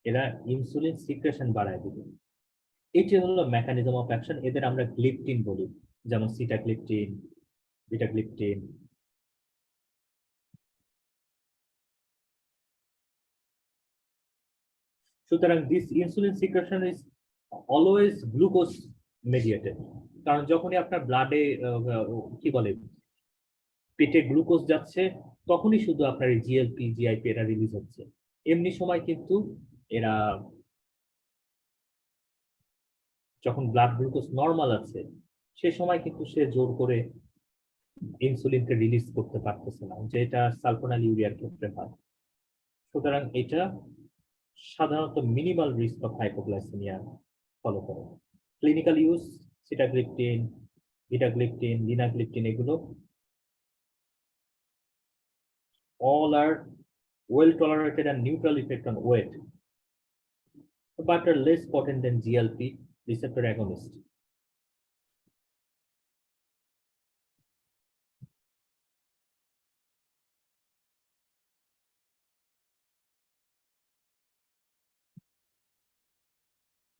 এরা ইনসুলিন সিক্রেশন বাড়ায় দিবে। এটি হলো মেকানিজম অফ অ্যাকশন। এদের আমরা গ্লিপটিন বলি, যেমন সিটাগ্লিপটিন, বিটাগ্লিপটিন। সুতরাং this insulin secretion is always glucose mediated. কারণ যখনই আপনার ব্লাডে কি বলে পেটে গ্লুকোজ যাচ্ছে, তখনই শুধু আপনার এই জিএলপি জিআইপি এরা রিলিজ হচ্ছে। এমনি সময় কিন্তু এরা যখন ব্লাড গ্লুকোজ নর্মাল আছে, সে সময় কিন্তু সে জোর করে ইনসুলিনকে রিলিজ করতে পারতেছে না, যেটা সালফোনাল ইউরিয়ার ক্ষেত্রে হয়। সুতরাং এটা সাধারণত minimal risk of hypoglycaemia follow করে। ক্লিনিক্যাল ইউজ সিটাগ্লিপটিন, ভিটাগ্লিপটিন, লিনাগ্লিপটিন, এগুলো all are well tolerated and neutral effect on weight, but are less potent than GLP receptor agonist.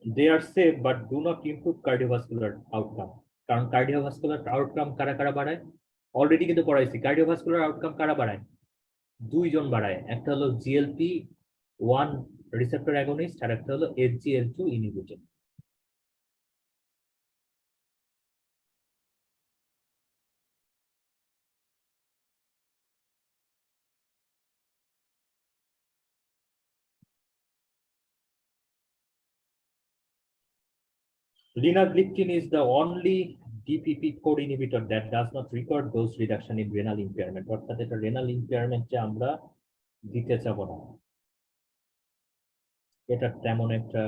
They are safe but do not improve cardiovascular outcome. কারণ cardiovascular outcome কারা কারা বাড়ায়? Already কিন্তু পড়াইছি, cardiovascular outcome কারা বাড়ায়? দুইজন বাড়ায়, একটা হলো GLP-1 রিসেপ্টর অ্যাগনিস্ট আর একটা হলো SGLT2 inhibitor. Linagliptin is the only DPP4 inhibitor that does not record dose reduction in renal impairment, অর্থাৎ এটা রেনাল ইম্পেয়ারমেন্টে আমরা দিতে যাব না। এটা তেমন একটা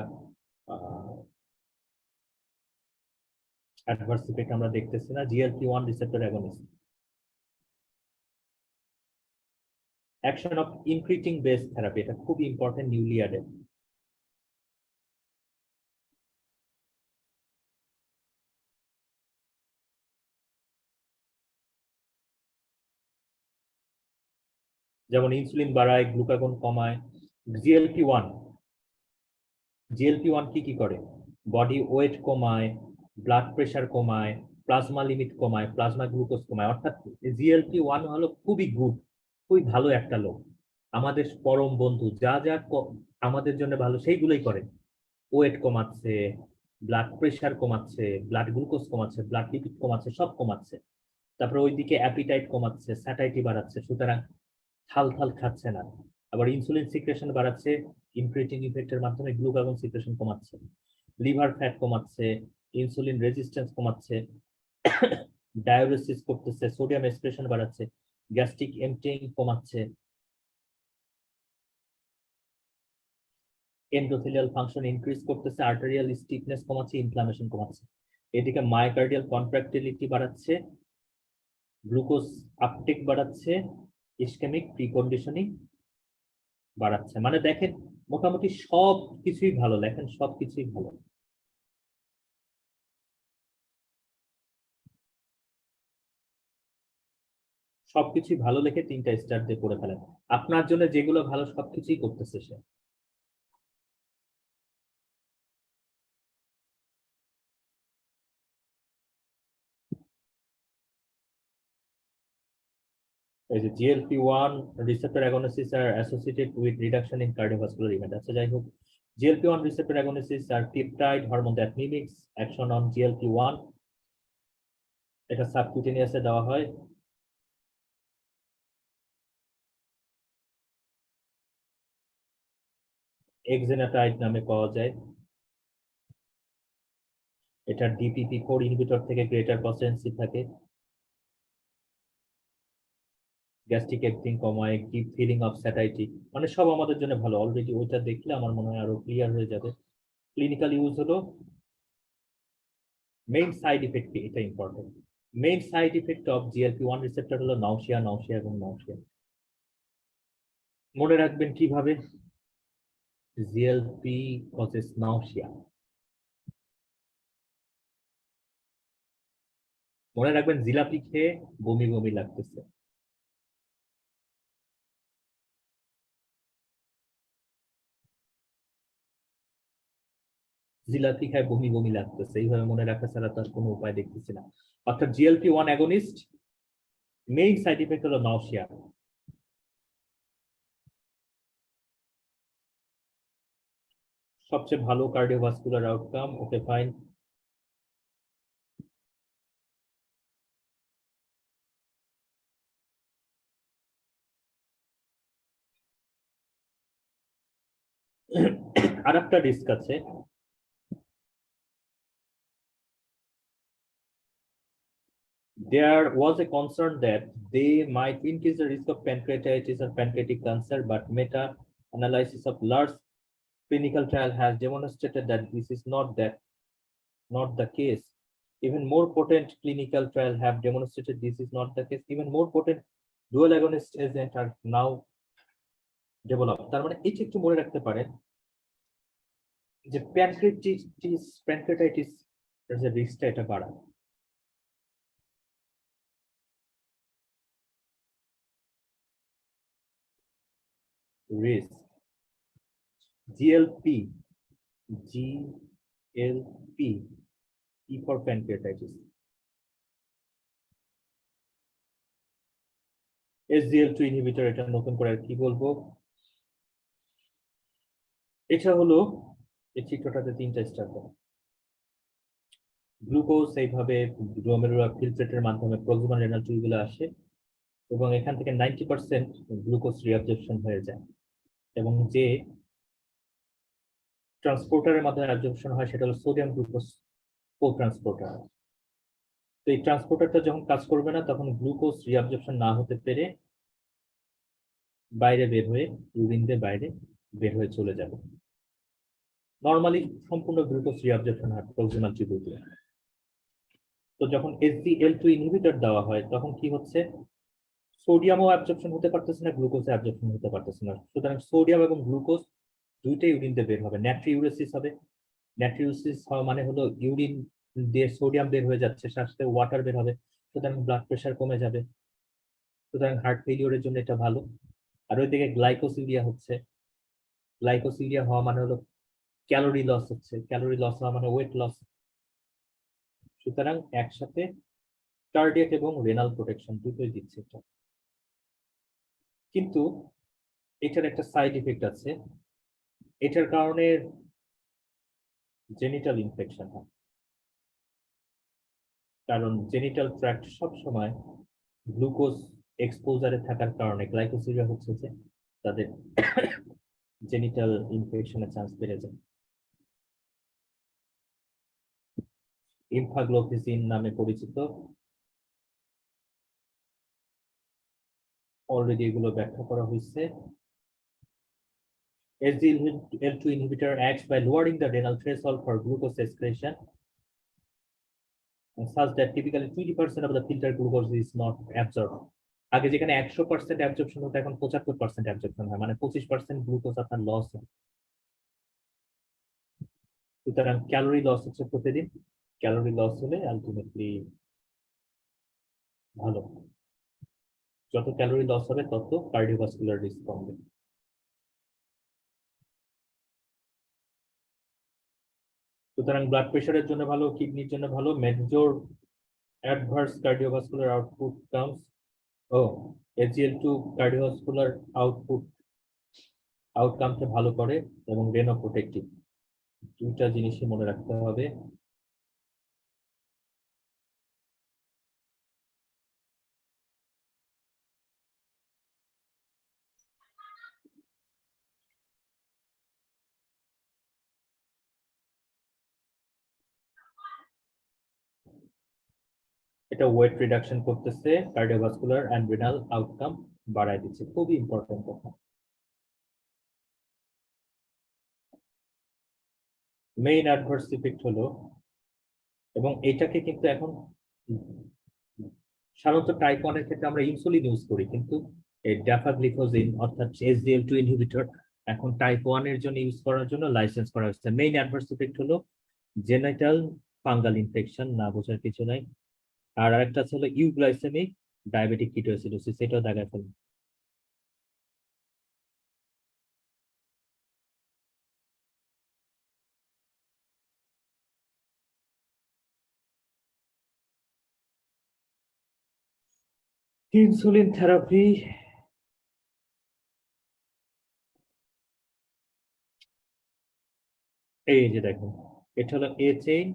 অ্যাডভার্স ইফেক্ট আমরা দেখতেছি না। GLP-1 receptor agonist. Action of incretin based therapy, এটা খুব ইম্পর্টেন্ট, নিউলি অ্যাডেড। যেমন ইনসুলিন বাড়ায়, গ্লুকাগন কমায়। জিএলপি-1 জিএলপি-1 কি কি করে? বডি ওয়েট কমায়, ব্লাড প্রেশার কমায়, প্লাজমা লিমিট কমায়, প্লাজমা গ্লুকোজ কমায়। অর্থাৎ GLP-1 হলো খুবই গুড, খুবই ভালো একটা লোক, আমাদের পরম বন্ধু। যা যা আমাদের জন্য ভালো সেইগুলোই করে। ওয়েট কমাচ্ছে, ব্লাড প্রেশার কমাচ্ছে, ব্লাড গ্লুকোজ কমাচ্ছে, ব্লাড লিপিড কমাচ্ছে, সব কমাচ্ছে। তারপরে ওইদিকে অ্যাপিটাইট কমাচ্ছে, স্যাটাইটি বাড়াচ্ছে, সুতরাং থাল থাল খাচ্ছে না। আবার ইনসুলিন সিক্রেশন বাড়াচ্ছে, ইনক্রিটিং ইফেক্টের মাধ্যমে গ্লুকাগন সিক্রেশন কমাচ্ছে, লিভার ফ্যাট কমাচ্ছে, ইনসুলিন রেজিস্ট্যান্স কমাচ্ছে, ডায়াবেটিস করতেছে, সোডিয়াম এক্সপ্রেশন বাড়াচ্ছে, গ্যাস্ট্রিক এমটিং কমাচ্ছে, এন্ডোথেলিয়াল ফাংশন ইনক্রিজ করতেছে, আর্টেরিয়াল স্টিফনেস কমাচ্ছে, ইনফ্লামেশন কমাচ্ছে। এদিকে মায়োকার্ডিয়াল কন্ট্রাক্টিলিটি বাড়াচ্ছে, গ্লুকোজ আপটেক বাড়াচ্ছে, ইসকেমিক প্রিকন্ডিশনিং বাড়াচ্ছে। মানে দেখেন মোটামুটি সব কিছুই ভালো, লেখেন সব কিছুই ভালো। সবকিছুই ভালো লেখে 3টা স্টার দিয়ে করে ফেলেন। আপনার জন্য যেগুলো ভালো সবকিছুই করতেছে সে। এই যে GLP-1 receptor agonists are associated with reduction in cardiovascular event। আচ্ছা যাই হোক, GLP-1 receptor agonists are peptide hormone that mimics action on GLP-1। এটা সাবকিউটেনিয়াসে দেওয়া হয়। এক্সেনাটাইড নামে পাওয়া যায়। এটার DPP-4 ইনহিবিটর থেকে গ্রেটার পটেন্সি থাকে, গ্যাস্ট্রিক এমটিং কমায়, গিভ ফিলিং অফ স্যাটাইটি, মানে সব আমাদের জন্য ভালো। অলরেডি ওইটা দেখলে আমার মনে হয় আরো ক্লিয়ার হয়ে যাবে। ক্লিনিক্যাল ইউজ হলো, মেইন সাইড ইফেক্ট কি এটা important. Main side effect of GLP-1 receptor হলো নাউসিয়া, নাউসিয়া এবং নাউসিয়া। মনে রাখবেন কিভাবে, GLP কজেস নাউসিয়া। মনে রাখবেন জিলাপি খেয়ে বমি বমি লাগতেছে। জিলাপি খায় বমি বমি লাগতেছে, এইভাবে মনে রাখা ছাড়া তার কোনো উপায় দেখতেছি না। অর্থাৎ GLP-1 against main side effect হলো নাউসিয়া। সবচেয়ে ভালো কার্ডিওভাস্কুলার আউটকাম, ওকে ফাইন। আর একটা রিস্ক আছে, there was a concern that they might increase the risk of pancreatitis or pancreatic cancer, but meta-analysis of large clinical trial has demonstrated that this is not the case. Even more potent clinical trial have demonstrated this is not the case. Even more potent dual agonist agents are now developed. তার মানে এটা একটু মনে রাখতে পারেন যে pancreatitis এর যে রিস্কটা এটা বাড়ায়। Risk GLP, GLP, E for pancreatitis, SGL2 inhibitor, এটা নতুন করে আর কি বলবো, এটা হলো এই চিত্রটাতে তিনটা স্টার দেয়। গ্লুকোজ এইভাবে গ্লোমেরুলার ফিল্ট্রেটের মাধ্যমে প্রক্সিমাল রেনাল টিউবুলে আসে এবং এখান থেকে 90% গ্লুকোজ রিঅ্যাবজর্পশন হয়ে যায়, এবং যে ট্রান্সপোর্টারের মাধ্যমে অ্যাবজর্পশন হয় সেটা হলো সোডিয়াম গ্লুকোজ কো ট্রান্সপোর্টার। তো এই ট্রান্সপোর্টারটা যখন কাজ করবে না তখন গ্লুকোজ রিঅ্যাবজর্পশন না হতে পেরে বাইরে বের হয়ে ইউরিন দিয়ে বাইরে বের হয়ে চলে যাবে। নর্মালি সম্পূর্ণ গ্লুকোজ রিঅ্যাবজর্পশন হয় প্রক্সিমাল টিউবুল দিয়ে। তো যখন SGL2 ইনহিবিটর দেওয়া হয় তখন কি হচ্ছে, সোডিয়ামও অ্যাবজর্পশন হতে পারতেছে না, গ্লুকোজ অ্যাবজর্পশন হতে পারতেছে না। সুতরাং সোডিয়াম এবং গ্লুকোজ দুইটাই ইউরিন দিয়ে বের হবে, ন্যাট্রিউরেসিস হবে। ন্যাট্রিউরেসিস হওয়া মানে হলো ইউরিন দিয়ে সোডিয়াম বের হয়ে যাচ্ছে, সাথে ওয়াটার বের হবে, সুতরাং ব্লাড প্রেশার কমে যাবে। সুতরাং হার্ট ফেলিওরের জন্য এটা ভালো। আর ওইদিকে গ্লাইকোসিলিয়া হচ্ছে, গ্লাইকোসিলিয়া হওয়া মানে হলো ক্যালোরি লস হচ্ছে, ক্যালোরি লস হওয়া মানে ওয়েট লস। সুতরাং একসাথে কার্ডিয়াক এবং রেনাল প্রোটেকশন দুটোই দিচ্ছে এটা। কিন্তু এটার একটা সাইড ইফেক্ট আছে, এটার কারণে জেনিটাল ইনফেকশন হয়। কারণ জেনিটাল ট্র্যাক্ট সবসময় গ্লুকোজ এক্সপোজারে থাকার কারণে গ্লাইকোসিলিয়া হচ্ছে যে তাদের জেনিটাল ইনফেকশনের চান্স বেড়ে যায়। ইমফাগ্লোফিসিন নামে পরিচিত, অলরেডি এগুলো ব্যাখ্যা করা হয়েছে। SGL2 inhibitor acts by lowering the renal threshold for glucose excretion such that typically 20% of the filtered glucose is not absorbed. আগে যেখানে 100% অ্যাবজর্পশন হতো এখন 75% অ্যাবজর্পশন হয়, মানে 25% গ্লুকোজ আপনার লস হয়। সুতরাং ক্যালোরি লস হচ্ছে প্রতিদিন, ক্যালোরি লস হলে আলটিমেটলি ভালো, যত ক্যালোরি লস হবে তত কার্ডিওভাস্কুলার রিস্ক কমবে। সুতরাং ব্লাড প্রেশারের জন্য ভালো, কিডনির জন্য ভালো। Major adverse cardiovascular output comes, ও SGL2 কার্ডিওভাস্কুলার আউটকামকে ভালো করে এবং রেনো প্রোটেক্টিভ, দুইটা জিনিসই মনে রাখতে হবে। এটা ওয়েট রিডাকশন করতেছে, কার্ডিওভাস্কুলার অ্যান্ড রিনাল আউটকাম বাড়ায় দিচ্ছে, খুবই ইম্পর্টেন্ট কথা। মেইন অ্যাডভার্স ইফেক্ট হলো, এবং এটাকে কিন্তু এখন সাধারণত টাইপ 1 এর ক্ষেত্রে আমরা ইনসুলিন ইউজ করি, কিন্তু এই ড্যাপাগ্লিফোজিন অর্থাৎ SGLT2 ইনহিবিটর এখন টাইপ 1 এর জন্য ইউজ করার জন্য লাইসেন্স করা হচ্ছে। মেইন অ্যাডভার্স ইফেক্ট হলো জেনাইটাল ফাঙ্গাল ইনফেকশন, না বোঝার কিছু নাই। আর আরেকটা হলো ইউগ্লাইসেমিক ডায়াবেটিক কিটোএসিডোসিস, এটাও দেখায় ফেলবে। ইনসুলিন থেরাপি, এই যে দেখুন, এটা হলো এ চেইন,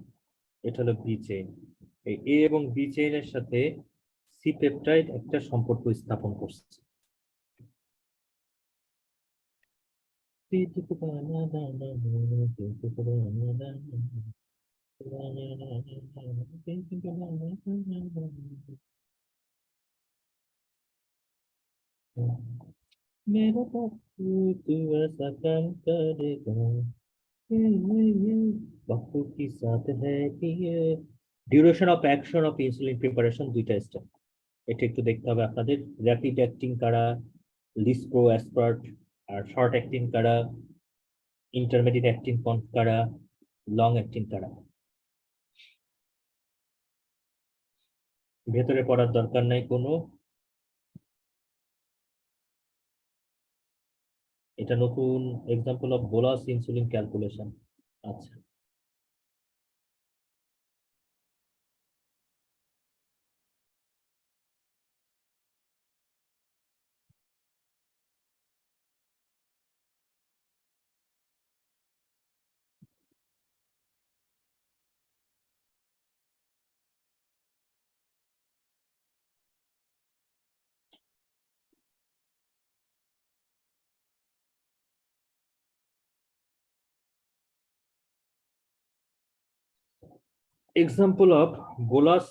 এটা হলো বি চেইন। এই এ এবং বি চেইনের সাথে সি পেপটাইড একটা সম্পর্ক স্থাপন করছে। मेरा पप्पू तू ऐसा काम करेगा, पप्पू की साथ है कि duration of action of insulin preparation দুইটা স্টেপ, এটা একটু দেখতে হবে আপনাদের। র্যাপিড অ্যাক্টিং কারা, লিস্প্রো অ্যাসপার্ট, আর শর্ট অ্যাক্টিং কারা, ইন্টারমিডিয়েট অ্যাক্টিং কারা, লং অ্যাক্টিং কারা। ভেতরে পড়ার দরকার নাই কোনো, এটা নতুন example of bolus insulin calculation. আচ্ছা, এক্সাম্পল অফ বোলাস,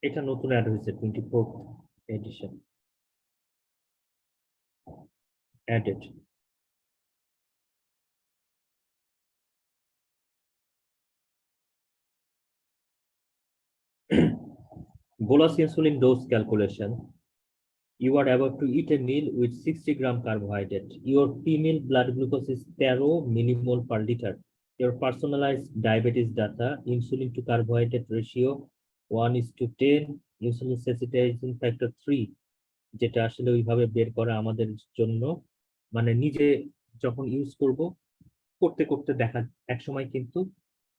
এটা নতুন অ্যাড হয়েছে 24th edition, added. bolus insulin dose calculation. You are about to eat a meal with 60-gram carbohydrate. Your P-meal blood glucose is 13 millimole per liter. Your personalized diabetes data, insulin to carbohydrate ratio 1:10, insulin sensitization factor 3, যেটা আসলে ওইভাবে বের করা আমাদের জন্য, মানে নিজে যখন ইউজ করব, করতে করতে দেখা এক সময় কিন্তু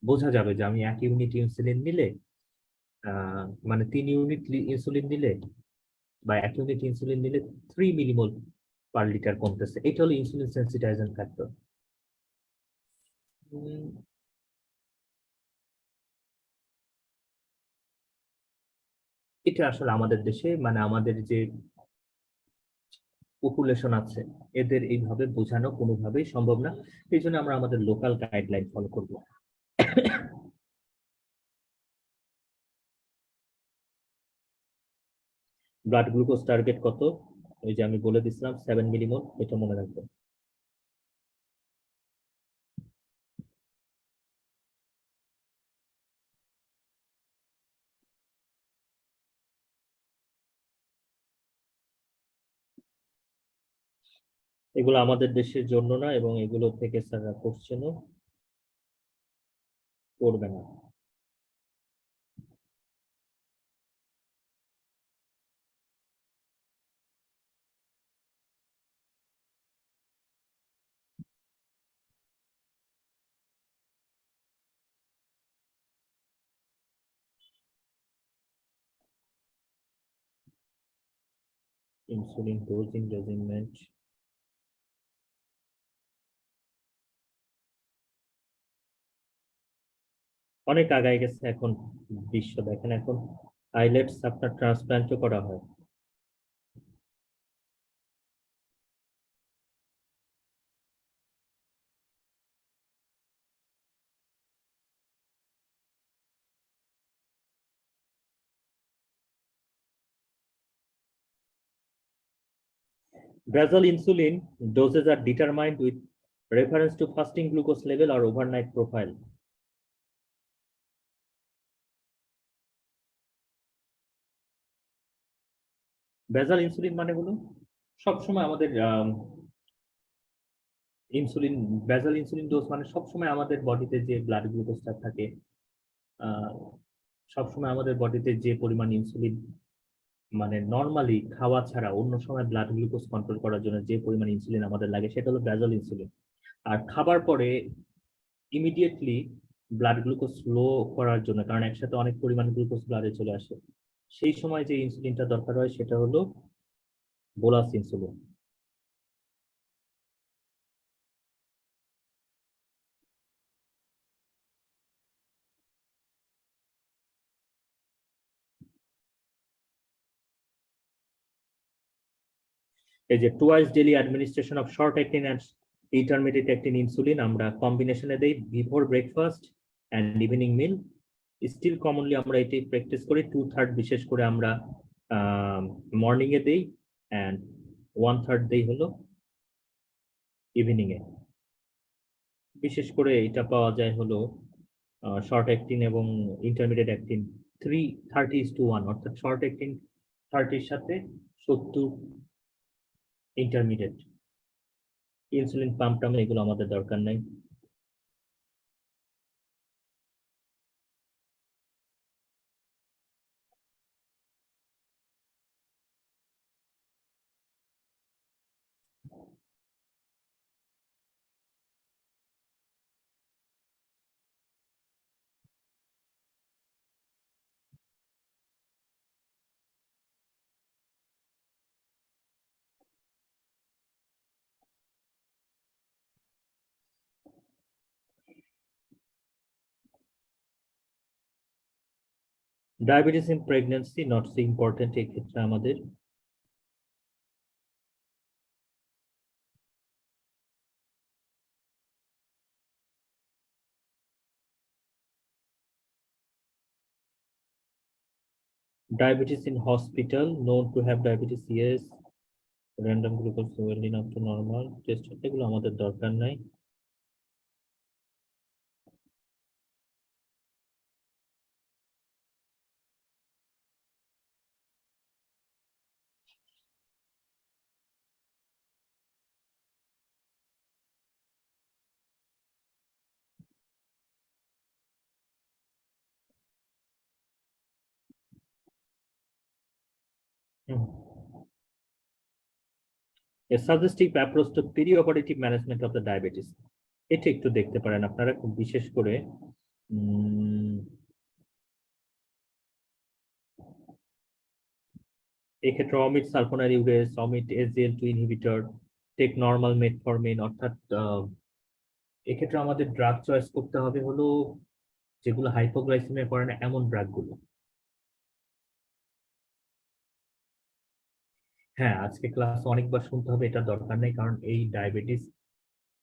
বোঝা যাবে যে আমি 1 ইউনিট ইনসুলিন নিলে, মানে 3 ইউনিট ইনসুলিন নিলে বা 1 ইউনিট ইনসুলিন নিলে 3 মিলিমোল পার লিটার কমতেছে। এটা হলো ইনসুলিন সেন্সিটাইজেশন ফ্যাক্টর। এটা আসলে আমাদের দেশে, মানে আমাদের যে পপুলেশন আছে, এদের এইভাবে বোঝানো কোনোভাবেই সম্ভব না। এই জন্য আমরা আমাদের লোকাল গাইডলাইন ফলো করব। ব্লাড গ্লুকোজ টার্গেট কত? ওই যে আমি বলে দিছিলাম 7 মিলিমোল, এটা মনে রাখবেন। এগুলো আমাদের দেশের জন্য না, এবং এগুলো থেকে স্যাররা কোশ্চেনও করবে না। ইনসুলিন ডোজিং রেজিমেন্ট, অনেক আগায় গেছে এখন বিশ্ব, দেখেন এখন আইলেটস আপনার ট্রান্সপ্লান্টও করা হয়। Basal insulin doses are determined with reference to fasting glucose level or overnight profile. Basal insulin মানে হলো সবসময় আমাদের ইনসুলিন, বেসাল ইনসুলিন ডোজ মানে সবসময় আমাদের বডিতে যে ব্লাড গ্লুকোজটা থাকে, সবসময় আমাদের বডিতে যে পরিমাণ ইনসুলিন মানে নর্মালি খাওয়া ছাড়া অন্য সময় ব্লাড গ্লুকোজ কন্ট্রোল করার জন্য যে পরিমাণ ইনসুলিন আমাদের লাগে সেটা হলো বেসাল ইনসুলিন। আর খাবার পরে ইমিডিয়েটলি ব্লাড গ্লুকোজ লো করার জন্য, কারণ একসাথে অনেক পরিমাণ গ্লুকোজ ব্লাডে চলে আসে, সেই সময় যে ইনসুলিনটা দরকার হয় সেটা হলো বোলাস ইনসুলিন। এই যে twice daily administration of short acting and intermediate acting insulin আমরা কম্বিনেশনে দেই before breakfast and evening meal. Still commonly আমরা এটি প্র্যাকটিস করি, 2/3 বিশেষ করে আমরা মর্নিং এ দেই অ্যান্ড 1/3 দেই হলো ইভিনিং এ। বিশেষ করে এটা পাওয়া যায় হলো শর্ট অ্যাক্টিং এবং ইন্টারমিডিয়েট অ্যাক্টিং 3:30:1, অর্থাৎ শর্ট অ্যাক্টিং 30 সাথে 70 ইন্টারমিডিয়েট। ইনসুলিন পাম্প টাম এগুলো আমাদের দরকার নাই। Diabetes in pregnancy not so important এই ক্ষেত্রে আমাদের। Diabetes in hospital, known to have diabetes, yes. Random glucose well enough to normal test, এগুলো আমাদের দরকার নাই। A suggestive approach to perioperative management of the diabetes, এটা একটু দেখতে পারেন আপনারা, খুব বিশেষ করে এক্ষেত্রে omit sulfonylureas, omit SGLT2 inhibitor, take normal metformin, অর্থাৎ এক্ষেত্রে আমাদের ড্রাগ চয়েস করতে হবে হলো যেগুলো হাইপোগ্লাইসেমিয়া করে না এমন ড্রাগগুলো। হ্যাঁ, আজকে ক্লাস অনেকবার শুনতে হবে এটা দরকার নেই, কারণ এই ডায়াবেটিস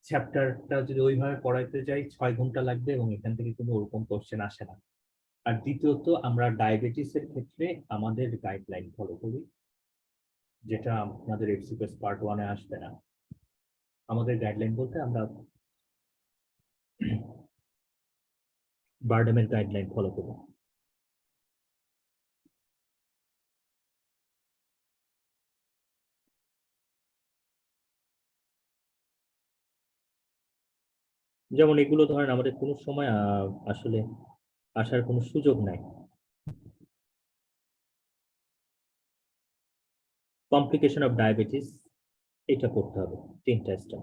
চ্যাপ্টারটা যদি ওইভাবে পড়াইতে যাই 6 ঘন্টা লাগবে এবং এখান থেকে কোনো ওরকম কোশ্চেন আসে না। আর দ্বিতীয়ত আমরা ডায়াবেটিসের ক্ষেত্রে আমাদের গাইডলাইন ফলো করি, যেটা আপনাদের এফসিপিএস পার্ট 1-এ আসবে না। আমাদের গাইডলাইন বলতে আমরা বারডেমের গাইডলাইন ফলো করব। যেমন এগুলো ধরেন আমাদের কোনো সময় আসলে আসার কোনো সুযোগ নাই। কমপ্লিকেশন অফ ডায়াবেটিস, এটা পড়তে হবে 3টা স্টেপ,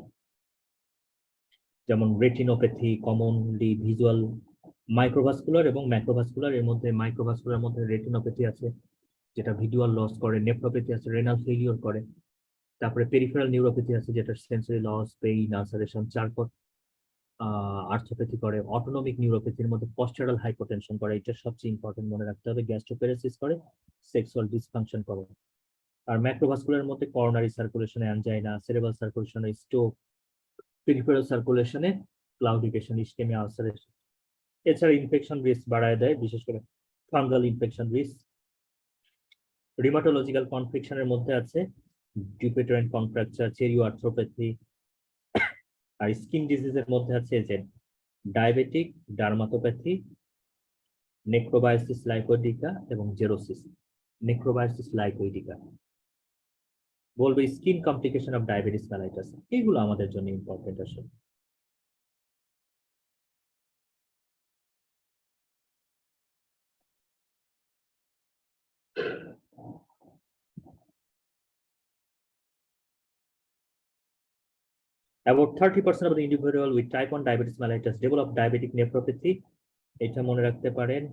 যেমন রেটিনোপ্যাথি, কমনলি ভিজুয়াল, মাইক্রোভাস্কুলার এবং ম্যাক্রোভাস্কুলার। এর মধ্যে মাইক্রোভাস্কুলার মধ্যে রেটিনোপ্যাথি আছে যেটা ভিজুয়াল লস করে, নেফ্রোপ্যাথি আছে রেনাল ফেলিওর করে, তারপরে পেরিফেরাল নিউরোপ্যাথি আছে যেটা sensory loss, pain, ulceration, Charcot arthropathy করে, অটোনমিক নিউরোপ্যাথির মধ্যে পশ্চারাল হাইপোটেনশন করে, এটা সবচেয়ে ইম্পর্টেন্ট মনে রাখতে হবে, গ্যাস্ট্রোপ্যারেসিস করে, সেক্সুয়াল ডিসফাংশন করে। আর ম্যাক্রোভাস্কুলার মধ্যে করোনারি সার্কুলেশনে অ্যানজাইনা, সেরেব্রাল সার্কুলেশনে স্ট্রোক, পেরিফেরাল সার্কুলেশনে ক্লাউডিকেশন, ইসকেমিয়া, আলসারেশন। এছাড়া ইনফেকশন রিস্ক বাড়ায় দেয়, বিশেষ করে ফাঙ্গাল ইনফেকশন রিস্ক। রিমাটোলজিক্যাল কনফ্লিকশনের মধ্যে আছে ডিউপিটারাইন কন্ট্রাকচার, চেরিও আর্থ্রোপ্যাথি। আর স্কিন ডিজিজের মধ্যে আছে যে ডায়াবেটিক ডার্মাটোপ্যাথি, নেক্রোবায়োসিস লাইকোইডিকা এবং জেরোসিস। নেক্রোবায়োসিস লাইকোইডিকা বলবে skin complication of diabetes mellitus, এগুলো আমাদের জন্য ইম্পর্টেন্ট আসলে। About 30% of the individual with type 1 diabetes mellitus develop diabetic nephropathy, এটা মনে রাখতে পারেন।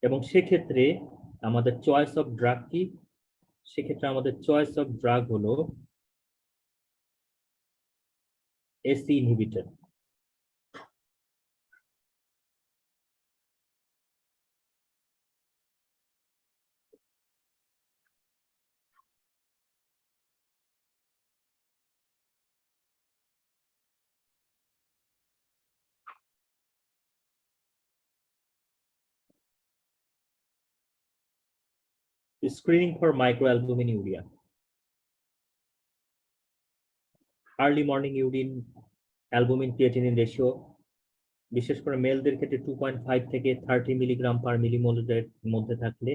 এবং সেক্ষেত্রে আমাদের চয়েস অফ ড্রাগ কি? সেক্ষেত্রে আমাদের চয়েস অফ ড্রাগ হলো ACE inhibitor. Screening for microalbuminuria, early morning urine albumin creatinine ratio বিশেষ করে মেলদের ক্ষেত্রে 2.5 থেকে 30 মিলিগ্রাম পার মিলিমোলের মধ্যে থাকলে,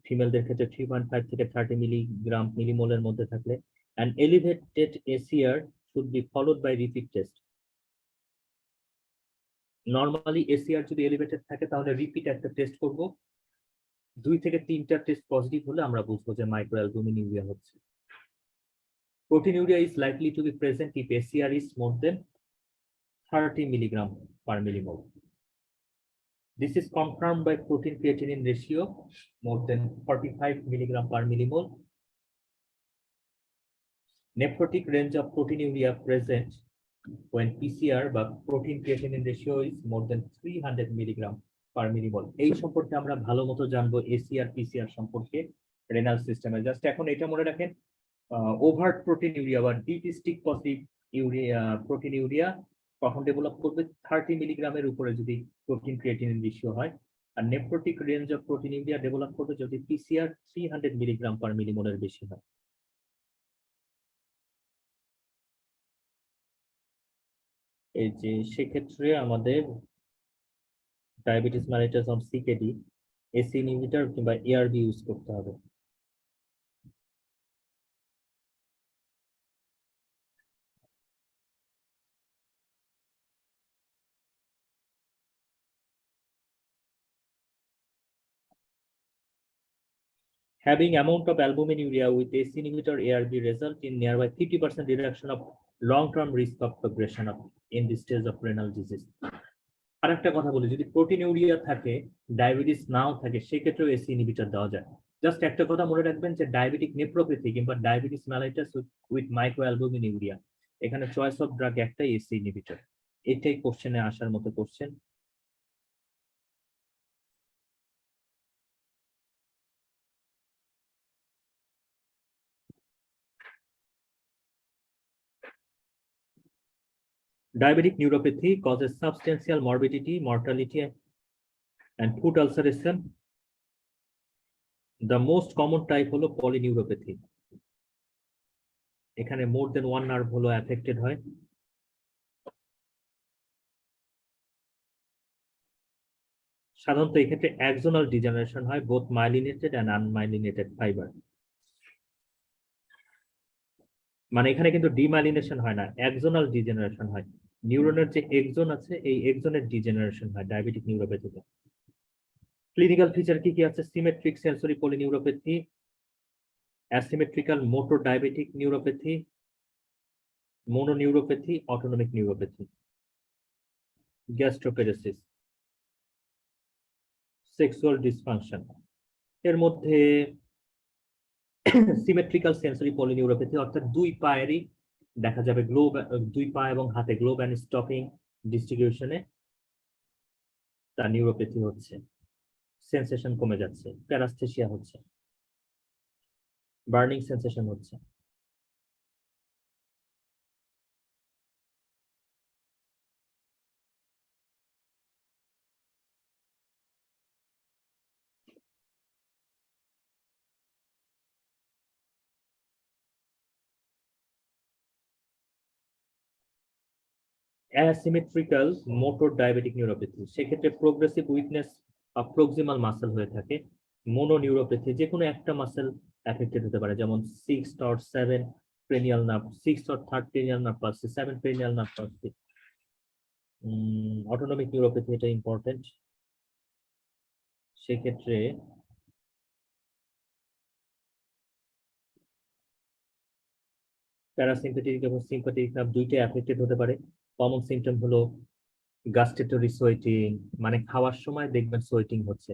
ফিমেলদের ক্ষেত্রে 3.5 থেকে 30 মিলিগ্রাম মিলিমোলের মধ্যে থাকলে, and elevated ACR should be followed by repeat test. Normally ACR যদি এলিভেটেড থাকে তাহলে রিপিট একটা টেস্ট করব, 2 থেকে 3টা টেস্ট পজিটিভ হলে আমরা বুঝবো যে মাইক্রোঅ্যালবুমিনুরিয়া হচ্ছে। Proteinuria is likely to be present if ACR is more than 30 milligram per millimole. This is confirmed by protein creatinine ratio more than 45 milligram per millimole. Nephrotic range of proteinuria present when PCR বা protein creatinine ratio is more than 300 milligram per millimole. এই সম্পর্কে আমরা ভালো মতো জানবো ACR PCR সম্পর্কে renal সিস্টেমে। Just এখন এটা মনে রাখেন, ওভার প্রোটিন ইউরিয়া বা dipstick positive urea proteinuria কখন ডেভেলপ করবে? 30 মিলিগ্রামের উপরে যদি প্রোটিন ক্রিয়েটিনিন রেশিও হয়। আর nephrotic range of proteinuria develop করবে যদি পিসিআর 300 মিলিগ্রাম পার মিলিমোলের বেশি হয়। এই যে সেক্ষেত্রে আমাদের diabetes mellitus on CKD AC inhibitor কিংবা এআরবি ইউজ করতে হবে। Having amount of albuminuria with ACE inhibitor ARB result in nearby 50% reduction of long-term risk of progression of in this stage of renal disease. আর একটা কথা বলি, যদি protein urea থাকে diabetes নাও থাকে সেক্ষেত্রেও এসি ইনহিবিটর দেওয়া যায়। জাস্ট একটা কথা মনে রাখবেন যে ডায়াবেটিক নেফ্রোপ্যাথি কিংবা ডায়াবেটিস মেলাইটাস উইথ মাইক্রোঅ্যালবুমিনুরিয়া, এখানে চয়েস অফ ড্রাগ একটাই এসি ইনহিবিটর। এটাই কোশ্চেনে আসার মতো question. Diabetic neuropathy causes substantial morbidity, mortality, and foot ulceration. The most common type হলো polyneuropathy. এখানে মোর দেন ওয়ান নার্ভ হলো অ্যাফেক্টেড হয়। সাধারণত এক্ষেত্রে অ্যাক্সোনাল ডিজেনারেশন হয়, both myelinated and unmyelinated fibre. মানে এখানে কিন্তু ডিমাইলিনেশন হয় না, অ্যাক্সোনাল ডিজেনারেশন হয়। নিউরনের যে এক্সন আছে এই এক্সনের ডিজেনারেশন হয় ডায়াবেটিক নিউরোপ্যাথিতে। ক্লিনিক্যাল ফিচার কি কি আছে? Symmetric sensory polyneuropathy, asymmetrical motor diabetic neuropathy, mononeuropathy, autonomic neuropathy, gastroparesis, sexual dysfunction. এর মধ্যে সিমেট্রিক্যাল সেন্সরি পলিনিউরোপ্যাথি অর্থাৎ দুই পায়েরই দেখা যাবে গ্লোব, দুই পা এবং হাতে গ্লোব অ্যান্ড স্টকিং ডিস্ট্রিবিউশনে তার নিউরোপ্যাথি হচ্ছে, সেন্সেশন কমে যাচ্ছে, প্যারাস্থেসিয়া হচ্ছে, বার্নিং সেন্সেশন হচ্ছে। অ্যাসিমেট্রিক্যাল মোটর ডায়াবেটিক নিউরোপ্যাথি, সেক্ষেত্রে প্রোগ্রেসিভ উইকনেস বা প্রক্সিমাল মাসেল হয়ে থাকে। মোনো নিউরোপ্যাথি, যে কোনো একটা মাসেল অ্যাফেক্টেড হতে পারে, যেমন 6 or 7 cranial nerve, 6 or 3rd cranial nerve palsy, 7 cranial nerve palsy। Autonomic neuropathy, এটা ইম্পর্টেন্ট। সেক্ষেত্রে প্যারাসিম্পেটিক এবং সিম্পেটিক নার্ভ দুইটাই অ্যাফেক্টেড হতে পারে। কমন সিমটম হলো গাস্টেটরি সোয়েটিং, মানে খাওয়ার সময় দেখবেন সোয়েটিং হচ্ছে।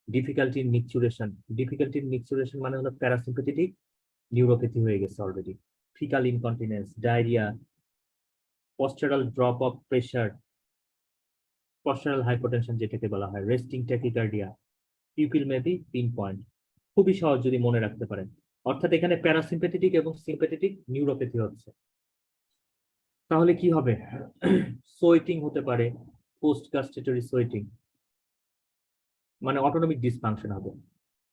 Difficulty in micturition, difficulty in micturition মানে হলো প্যারাসিম্পেটিক নিউরোপ্যাথি হয়ে গেছে already. Faecal incontinence, diarrhoea, postural drop of pressure, postural hypotension যেটাকে বলা হয়, resting tachycardia, pupil maybe pinpoint. খুবই সহজ যদি মনে রাখতে পারেন। অর্থাৎ এখানে প্যারাসিম্পেথেটিক এবং সিম্পেথেটিক নিউরোপ্যাথি হচ্ছে। তাহলে কি হবে? সোয়েটিং হতে পারে, পোস্ট গাস্টেটরি সোয়েটিং, মানে অটোনমিক ডিসফাংশন হবে।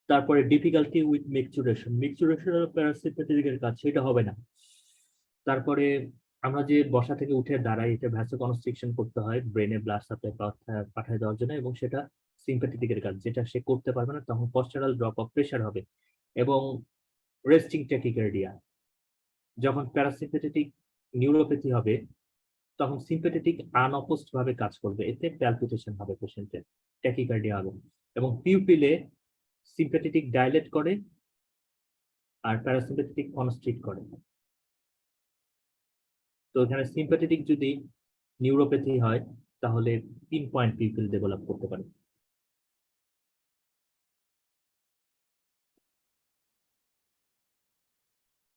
তারপরে ডিফিকাল্টি উইথ মিকচুরেশন, মিকচুরেশন হলো প্যারাসিম্পেথেটিকের কাজ, সেটা হবে না। তারপরে আমরা যে বসা থেকে উঠে দাঁড়াই, এটা ভ্যাসোকনস্ট্রিকশন করতে হয় ব্রেনে ব্লাড সাপ্লাই পাঠায় দেওয়ার জন্য, এবং সেটা সিম্প্যাথেটিকের কাজ, যেটা সে করতে পারবে না, তখন পশ্চারাল ড্রপ অফ প্রেশার হবে। এবং রেস্টিং ট্যাকিকার্ডিয়া, যখন প্যারাসিম্প্যাথেটিক নিউরোপ্যাথি হবে তখন সিম্প্যাথেটিক আনঅপোজড ভাবে কাজ করবে, এতে প্যালপিটেশন হবে পেশেন্টের, ট্যাকিকার্ডিয়া হবে। এবং পিউপিলে সিম্প্যাথেটিক ডাইলেট করে আর প্যারাসিম্প্যাথেটিক কনস্ট্রিক্ট করে। তো এখানে সিম্প্যাথেটিক যদি নিউরোপ্যাথি হয় তাহলে পিন পয়েন্ট পিউপিল ডেভেলপ করতে পারে।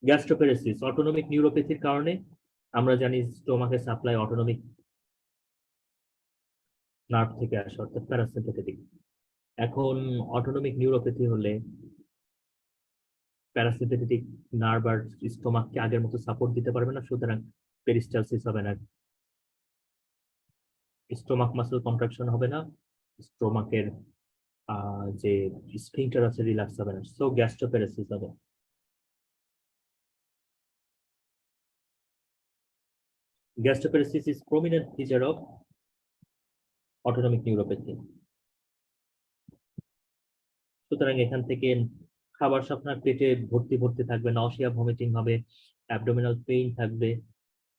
গ্যাস্ট্রোপ্যারেসিস, অটোনমিক নিউরোপ্যাথির কারণে আমরা জানি স্টোমাকের সাপ্লাই অটোনমিক নার্ভ থেকে আসে, অর্থাৎ প্যারাসিম্প্যাথেটিক। এখন অটোনমিক নিউরোপ্যাথি হলে প্যারাসিম্প্যাথেটিক নার্ভ আর স্টোমাককে আগের মতো সাপোর্ট দিতে পারবে না, সুতরাং পেরিস্টালসিস হবে না, স্টোমাক মাসল কন্ট্রাকশন হবে না, স্টোমাকের যে স্ফিংক্টার আছে রিল্যাক্স হবে না, সো গ্যাস্ট্রোপ্যারেসিস হবে। Gastroparesis is prominent feature of autonomic neuropathy. সুতরাং এখান থেকে খাবার আপনার পেটে ভর্তি ভর্তি থাকবে, নশিয়া ভমিটিং হবে, অ্যাবডোমিনাল পেইন থাকবে,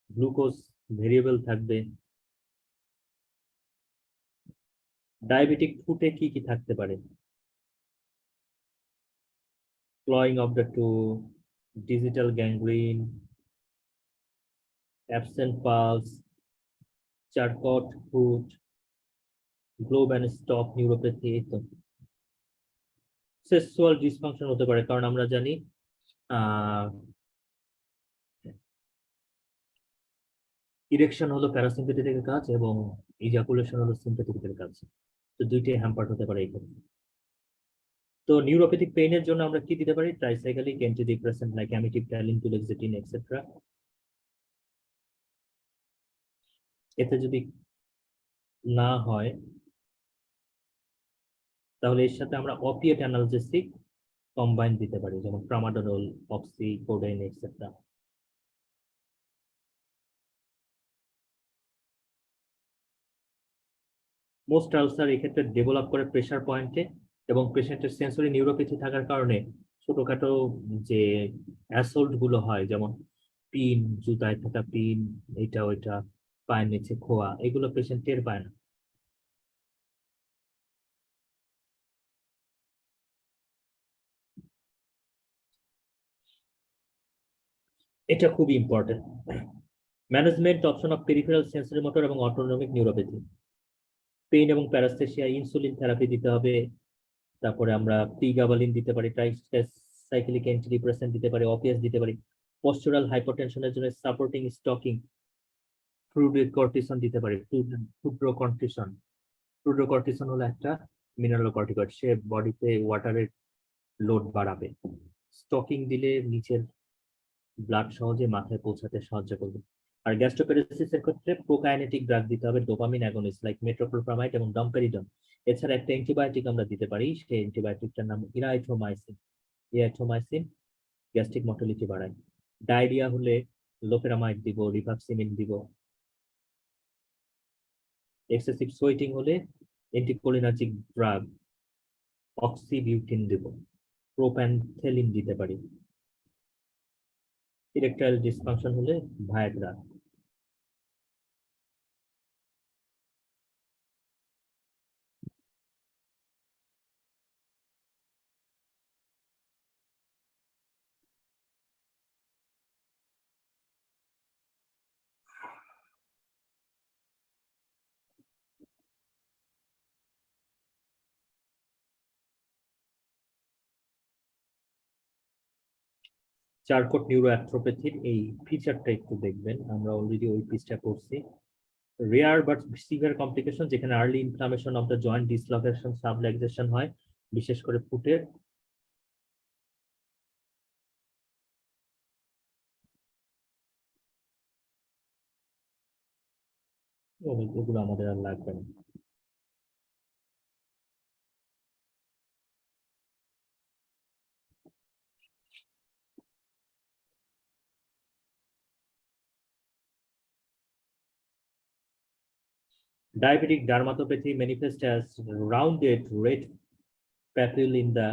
গ্লুকোজ ভেরিয়েবল থাকবে। ডায়াবেটিক ফুটে কি কি থাকতে পারে? Clawing of the toe, digital gangrene, absent pulse, Charcot foot, glove and stop neuropathy. তো সেক্সুয়াল ডিসফাংশন হতে পারে, কারণ আমরা জানি ইরেকশন হলো প্যারাসিম্পেথেটিকের কাজ এবং ইজাকুলেশন হলো সিম্পেথেটিকের কাজ। তো দুইটাই হ্যাম্পার্ট হতে পারে এই ক্ষেত্রে। তো নিউরোপ্যাথিক পেইনের জন্য আমরা কি দিতে পারি? Tricyclic antidepressant like amitriptyline, duloxetine etcetera. এতে যদি না হয় তাহলে এর সাথে আমরা অপিয়েট অ্যানালজেসিক কম্বাইন দিতে পারি, যেমন tramadol, oxy, codeine etcetera. Most ulcer এক্ষেত্রে ডেভেলপ করে প্রেসার পয়েন্টে, এবং পেশেন্টের সেন্সরি নিউরোপ্যাথি থাকার কারণে ছোটখাটো যে অ্যাসল্ট গুলো হয়, যেমন পিন, জুতায় থাকা পিন, এটা ওইটা, পায়ের নিচে খোয়া, এগুলো পেশেন্ট টের পায় না। এটা খুবই important. Management option of peripheral sensory motor এবং অটোনমিক নিউরোপ্যাথি। পেইন এবং প্যারাস্থেসিয়া, ইনসুলিন থেরাপি দিতে হবে। তারপরে আমরা প্রিগাবালিন দিতে পারি, ট্রাইসাইক্লিক অ্যান্টিডিপ্রেসেন্ট দিতে পারি, অপিয়াস দিতে পারি। পস্তুরাল হাইপারটেনশনের জন্য সাপোর্টিং স্টকিং ফ্লুডিকর্টিসন দিতে পারি, ফ্লুড্রোকর্টিসন। ফ্লুড্রোকর্টিসন হলো একটা মিনারেলোকর্টিকয়েড, সে বডিতে ওয়াটারের লোড বাড়াবে। স্টকিং দিলে নিচের ব্লাড সহজে মাথায় পৌঁছাতে সাহায্য করবে। আর গ্যাস্ট্রোপ্যারেসিস এর ক্ষেত্রে প্রোকাইনেটিক ড্রাগ দিতে হবে, ডোপামিন অ্যাগনিস্ট লাইক মেট্রোপ্রোপামাইড এবং ডম্পেরিডন। এছাড়া একটা অ্যান্টিবায়োটিক আমরা দিতে পারি, সেই অ্যান্টিবায়োটিকটার নাম ইরাইথ্রোমাইসিন। ইরাইথ্রোমাইসিন গ্যাস্ট্রিক মর্টালিটি বাড়ায়। ডায়রিয়া হলে লোপেরামাইড দিব, রিভাক্সিমিন দিব। এক্সেসিভ সোয়েটিং হলে অ্যান্টিকোলিনার্জিক ড্রাগ অক্সিবিউটিন দেব, প্রোপ্যানথেলিন দিতে পারি। ইরেকটাইল ডিসফাংশন হলে ভায়াগ্রা। চারকোট নিউরোঅ্যাথ্রোপ্যাথির এই ফিচারটা একটু দেখবেন, আমরা অলরেডি ওই পিসটা করছি। রেয়ার বাট সিভিয়ার কমপ্লিকেশন, যেখানে early inflammation of the joint, dislocation, subluxation হয়, বিশেষ করে ফুটের। এগুলো আমাদের আর লাগবে না। Diabetic dermatopathy manifests as rounded red papule in the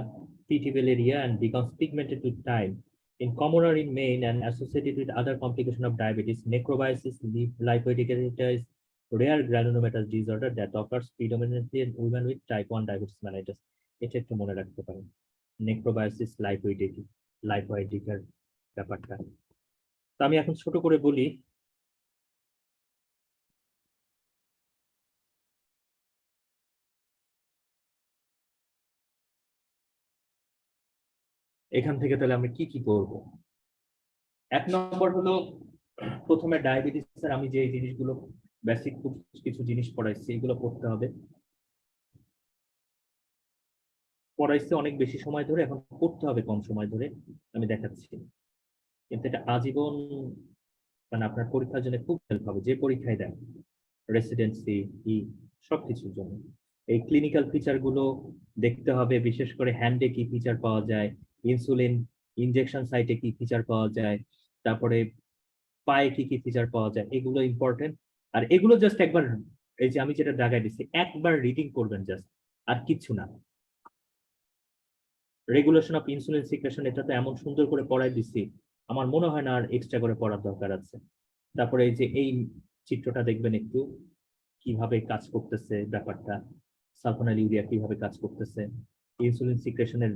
petiole area and becomes pigmented with time. In commoner in men and associated with other complications of diabetes, necrobiosis, lipoidicarditis, rare granulomatous disorder that occurs predominantly in women with type 1 diabetes mellitus. এটা একটু মনে রাখতে পারেন, necrobiosis লাইপোইডিকার ব্যাপারটা। তো আমি এখন ছোট করে বলি, এখান থেকে তাহলে আমরা কি কি করব। এক নম্বর হলো, প্রথমে ডায়াবেটিসের আমি যে জিনিসগুলো বেসিক কিছু জিনিস পড়াইছি এগুলো পড়তে হবে। পড়াইছে অনেক বেশি সময় ধরে, এখন পড়তে হবে কম সময় ধরে, আমি দেখাচ্ছি। কিন্তু এটা আজীবন, মানে আপনার পরীক্ষার জন্য খুব হেল্প হবে, যে পরীক্ষায় দেন, রেসিডেন্সি ই সবকিছুর জন্য। এই ক্লিনিক্যাল ফিচার গুলো দেখতে হবে, বিশেষ করে হ্যান্ডে কি ফিচার পাওয়া যায়, ইনসুলিন ইনজেকশন সাইটে কি ফিচার পাওয়া যায়, তারপরে পায়ে কি কি ফিচার পাওয়া যায়, এগুলো ইম্পর্টেন্ট। আর এগুলো জাস্ট একবার, এই যে আমি যেটা দাগাই দিচ্ছি, একবার রিডিং করবেন জাস্ট, আর কিচ্ছু না। রেগুলেশন অফ ইনসুলিন সিক্রেশন, এটা তো এমন সুন্দর করে পড়াই দিচ্ছি, আমার মনে হয় না আর এক্সট্রা করে পড়ার দরকার আছে। তারপরে এই যে এই চিত্রটা দেখবেন একটু, কিভাবে কাজ করতেছে ব্যাপারটা, সালফোনাইল ইউরিয়া কিভাবে কাজ করতেছে, ইনসুলিন সিক্রেশনের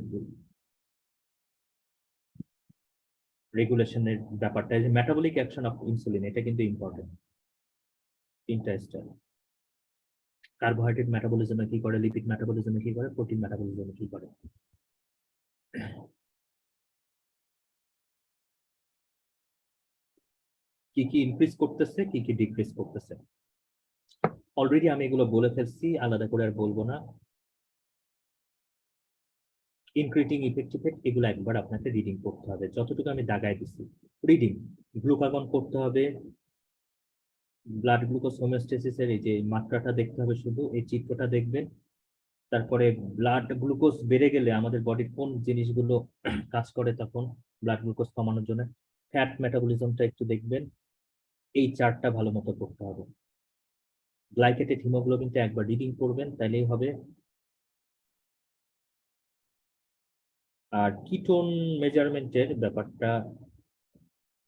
রেগুলেশনের ব্যাপারটা, এই যে মেটাবলিক অ্যাকশন অফ ইনসুলিন, এটা কিন্তু ইম্পর্টেন্ট। তিনটা স্টার, কার্বোহাইড্রেট মেটাবলিজমে কি করে, লিপিড মেটাবলিজমে কি করে, প্রোটিন মেটাবলিজমে কি করে। কি কি ইনক্রিজ করতেছে, কি কি ডিক্রিজ করতেছে, অলরেডি আমি এগুলো বলে ফেলছি, আলাদা করে আর বলবো না। ইনক্রিটিং ইফেক্টিভ, এগুলো একবার আপনাকে রিডিং করতে হবে, যতটুকু আমি দাগায় দিচ্ছি রিডিং। গ্লুকাগন করতে হবে, ব্লাড গ্লুকোজ হোমিওস্টেসিসের এই যে মাত্রাটা দেখতে হবে, শুধু এই চিত্রটা দেখবেন। তারপরে ব্লাড গ্লুকোজ বেড়ে গেলে আমাদের বডির কোন জিনিসগুলো কাজ করে তখন ব্লাড গ্লুকোজ কমানোর জন্য, ফ্যাট মেটাবলিজমটা একটু দেখবেন। এই চার্টটা ভালো মতো করতে হবে। গ্লাইকেটেড হিমোগ্লোবিনটা একবার রিডিং করবেন, তাইলেই হবে। আর কিটোন মেজারমেন্টের ব্যাপারটা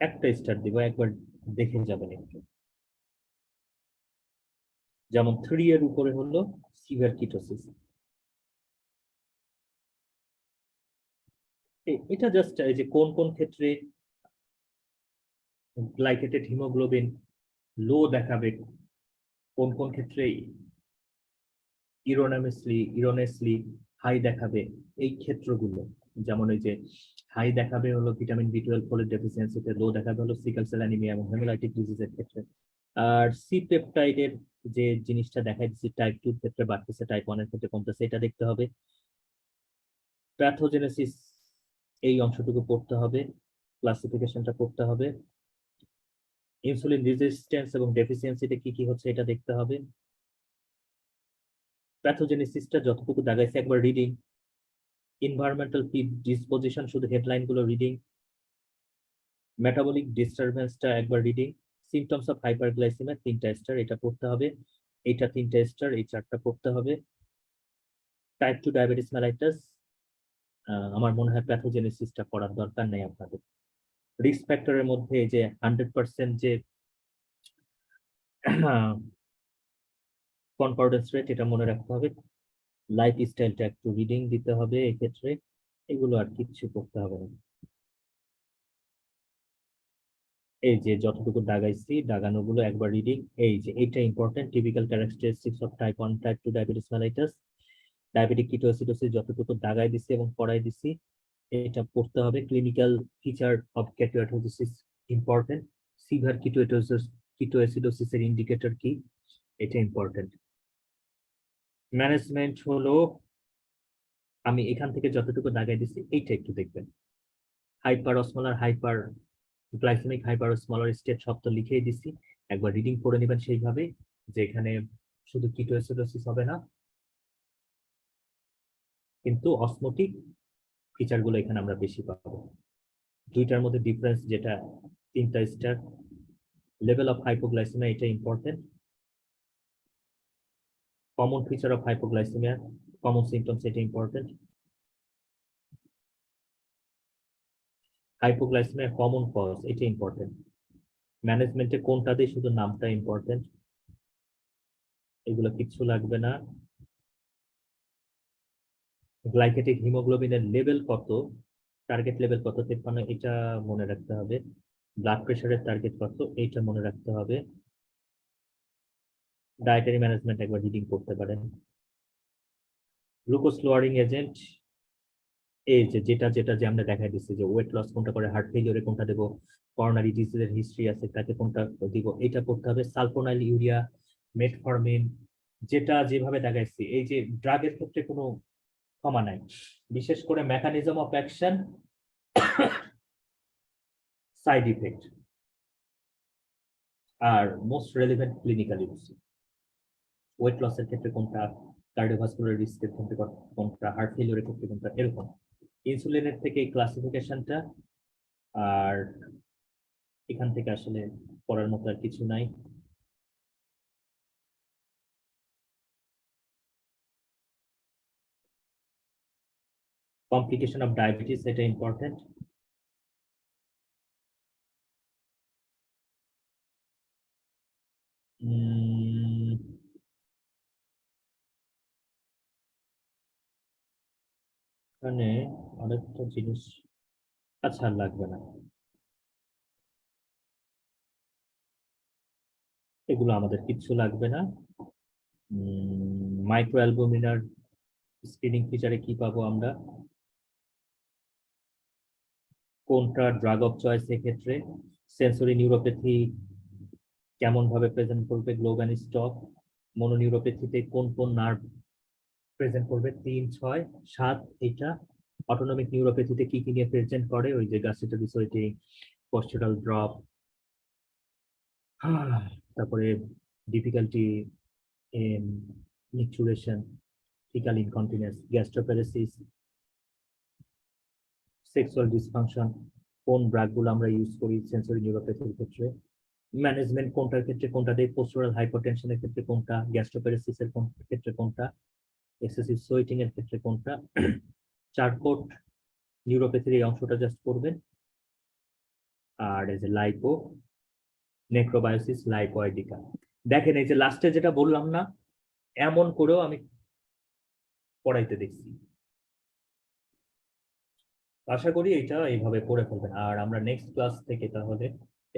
একটা স্টার দিব, একবার দেখে যাবেন একটু। যেমন 3 এর উপরে হলো সিভিয়ার কিটোসিস, এটা জাস্ট এই যে কোন কোন ক্ষেত্রে গ্লাইকেটেড হিমোগ্লোবিন লো দেখাবে, কোন কোন ক্ষেত্রে ইরোনেসলি হাই দেখাবে, এই ক্ষেত্রগুলো। যেমন এই যে হাই দেখাবে হলো ভিটামিন বি 12 ফোলেট ডেফিসিয়েন্সিতে, লো দেখাবে হলো সিকেল সেল অ্যানিমিয়া এবং হেমোলাইটিক ডিজিজের ক্ষেত্রে। আর সি পেপটাইডের যে জিনিসটা দেখা যাচ্ছে, টাইপ 2 ক্ষেত্রে বাড়তেছে, টাইপ 1 এর ক্ষেত্রে কমতেছে, এটা দেখতে হবে। প্যাথোজেনেসিস, এই অংশটুকু পড়তে হবে, ক্লাসিফিকেশনটা করতে হবে। ইনসুলিন রেজিস্ট্যান্স এবং ডেফিসিয়েন্সিতে কি কি হচ্ছে এটা দেখতে হবে। প্যাথোজেনেসিসটা যতটুকু দাগাইছে একবার রিডিং। এনভায়রনমেন্টাল ডিসপোজিশন, শুধু হেডলাইন গুলো রিডিং। মেটাবলিক ডিস্টারবেন্সটা একবার রিডিং। সিমটমস অফ হাইপারগ্লাইসেমিয়া 3টা স্টার, এটা পড়তে হবে। এইটা 3টা স্টার, এই 4টা পড়তে হবে। টাইপ 2 ডায়াবেটিস মেলাইটাস, আমার মনে হয় প্যাথোজেনেসিসটা পড়ার দরকার নেই আপনাদের। রিস্ক ফ্যাক্টরের মধ্যে যে 100% যে কনকর্ডেন্স রেট, এটা মনে রাখতে হবে। লাইফ স্টাইলটা একটু রিডিং দিতে হবে এক্ষেত্রে। এগুলো আর কিচ্ছু করতে হবে না। এই যে যতটুকু দাগাইছি, দাগানোগুলো একবার রিডিং। এই যে এটা important, typical characteristics of type 1 type 2 diabetes mellitus, diabetic ketoacidosis যতটুকু দাগাই দিছি এবং পড়াই দিছি এটা পড়তে হবে। Clinical feature of ketoacidosis important. Severe কিটোএসিডোসিসের ইন্ডিকেটর কি, এটা ইম্পর্টেন্ট। ম্যানেজমেন্ট হলো, আমি এখান থেকে যতটুকু দাগাই দিছি এইটা একটু দেখবেন। Hyperosmolar, hyperglycaemic, hyperosmolar state সব তো লিখেই দিছি, একবার রিডিং করে নেবেন সেইভাবে, যে এখানে শুধু কিটোএসিডোসিস হবে না, কিন্তু অসমোটিক ফিচারগুলো এখানে আমরা বেশি পাবো। দুইটার মধ্যে ডিফারেন্স যেটা, 3টা স্টার। লেভেল অফ হাইপোগ্লাইসেমিয়া, এটা important. Common feature of hypoglycaemia, common symptoms, এটা ইম্পর্টেন্ট। হাইপোগ্লাইসেমিয়া কমন কজ, এটা ইম্পর্টেন্ট। ম্যানেজমেন্টে কোনটা দিয়ে, শুধু নামটা ইম্পর্টেন্ট, এগুলো কিচ্ছু লাগবে না। গ্লাইকেটিক হিমোগ্লোবিনের লেভেল কত, টার্গেট লেভেল কত, 53, এটা মনে রাখতে হবে। ব্লাড প্রেশারের টার্গেট কত, এইটা মনে রাখতে হবে। ডায়েটারি ম্যানেজমেন্ট একবার রিডিং করতে পারেন। গ্লুকোজ লোয়ারিং এজেন্ট, এই যে যেটা যেটা যে আমরা দেখাই দিচ্ছি, যে ওয়েট লস কোনটা করে, হার্ট ফেলিওরে কোনটা দেবো, করোনারি ডিজিজের হিস্ট্রি আছে তাকে কোনটা দিব, এটা পড়তে হবে। সালফোনাইল ইউরিয়া, মেটফরমিন, যেটা যেভাবে দেখাইছি, এই যে ড্রাগের ক্ষেত্রে কোনো ক্ষমা নাই, বিশেষ করে mechanism of action, side effect, আর most relevant clinical use. Weight লসের ক্ষেত্রে কোনটা, কার্ডিওভাস্কুলার রিস্কের ক্ষেত্রে কোনটা, হার্ট ফেলিওরের ক্ষেত্রে কোনটা, এরকম। ইনসুলিনের থেকে এই ক্লাসিফিকেশনটা। আর এখান থেকে আসলে পড়ার মতো আর কিছু নাই। কমপ্লিকেশন অফ ডায়াবেটিস, এটা ইম্পর্টেন্ট। এখানে আরেকটা জিনিস, আচ্ছা আর লাগবে না, এগুলো আমাদের কিচ্ছু লাগবে না। মাইক্রো অ্যালবুমিনার স্ক্রিনিং ফিচারে কি পাবো আমরা, কোনটা ড্রাগ অফ চয়েস এক্ষেত্রে, সেন্সরি নিউরোপ্যাথি কেমন ভাবে প্রেজেন্ট করবে, গ্লোবান স্টপ, মনোনিউরোপ্যাথিতে কোন কোন নার্ভ প্রেজেন্ট করবে, 3, 6, 7, এটা। অটোনমিক নিউরোপ্যাথিতে কি কি নিয়ে প্রেজেন্ট করে, ওই যে গ্যাস্ট্রিটোডিসোইটিং, পস্টুরাল ড্রপ, তারপরে difficulty in micturition, faecal incontinence, gastroparesis, sexual dysfunction, কোন ড্রাগগুলো আমরা ইউজ করি সেন্সরি নিউরোপ্যাথির ক্ষেত্রে, ম্যানেজমেন্ট কোনটার ক্ষেত্রে কোনটা দেয়, পোস্টুরাল হাইপারটেনশনের ক্ষেত্রে কোনটা, গ্যাস্ট্রোপ্যারেসিসের ক্ষেত্রে কোনটা, এক্সেসিভ সোয়েটিং এর ক্ষেত্রে কোনটা। চারকোট নিউরোপ্যাথির এই অংশটা জাস্ট করবেন। আর এই যে লাইপো নেক্রোবায়োসিস লাইপোয়েডিকা, দেখেন এই যে লাস্টে যেটা বললাম না, এমন করেও আমি পড়াইতে দেখছি। আশা করি এটা এইভাবে পড়ে ফেলবেন। আর আমরা নেক্সট ক্লাস থেকে তাহলে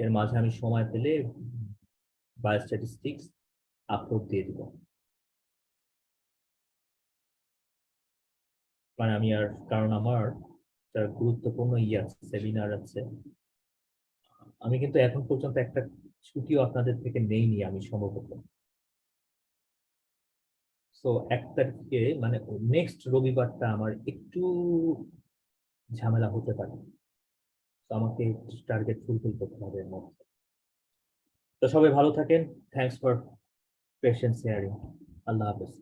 এর মাঝে আমি সময় পেলে বায়োস্ট্যাটিস্টিক্স আপলোড দিয়ে দিব। মানে আমি আর, কারণ আমার একটা গুরুত্বপূর্ণ আছে, সেমিনার আছে। আমি কিন্তু এখন পর্যন্ত একটা ছুটিও আপনাদের থেকে নেইনি আমি সম্ভবত। তো 1 তারিখে মানে নেক্সট রবিবারটা আমার একটু ঝামেলা হতে পারে, তো আমাকে টার্গেট ফুলফিল করতে হবে এর মধ্যে। তো সবাই ভালো থাকেন, থ্যাংকস ফর পেশেন্স শেয়ারিং, আল্লাহ হাফেজ।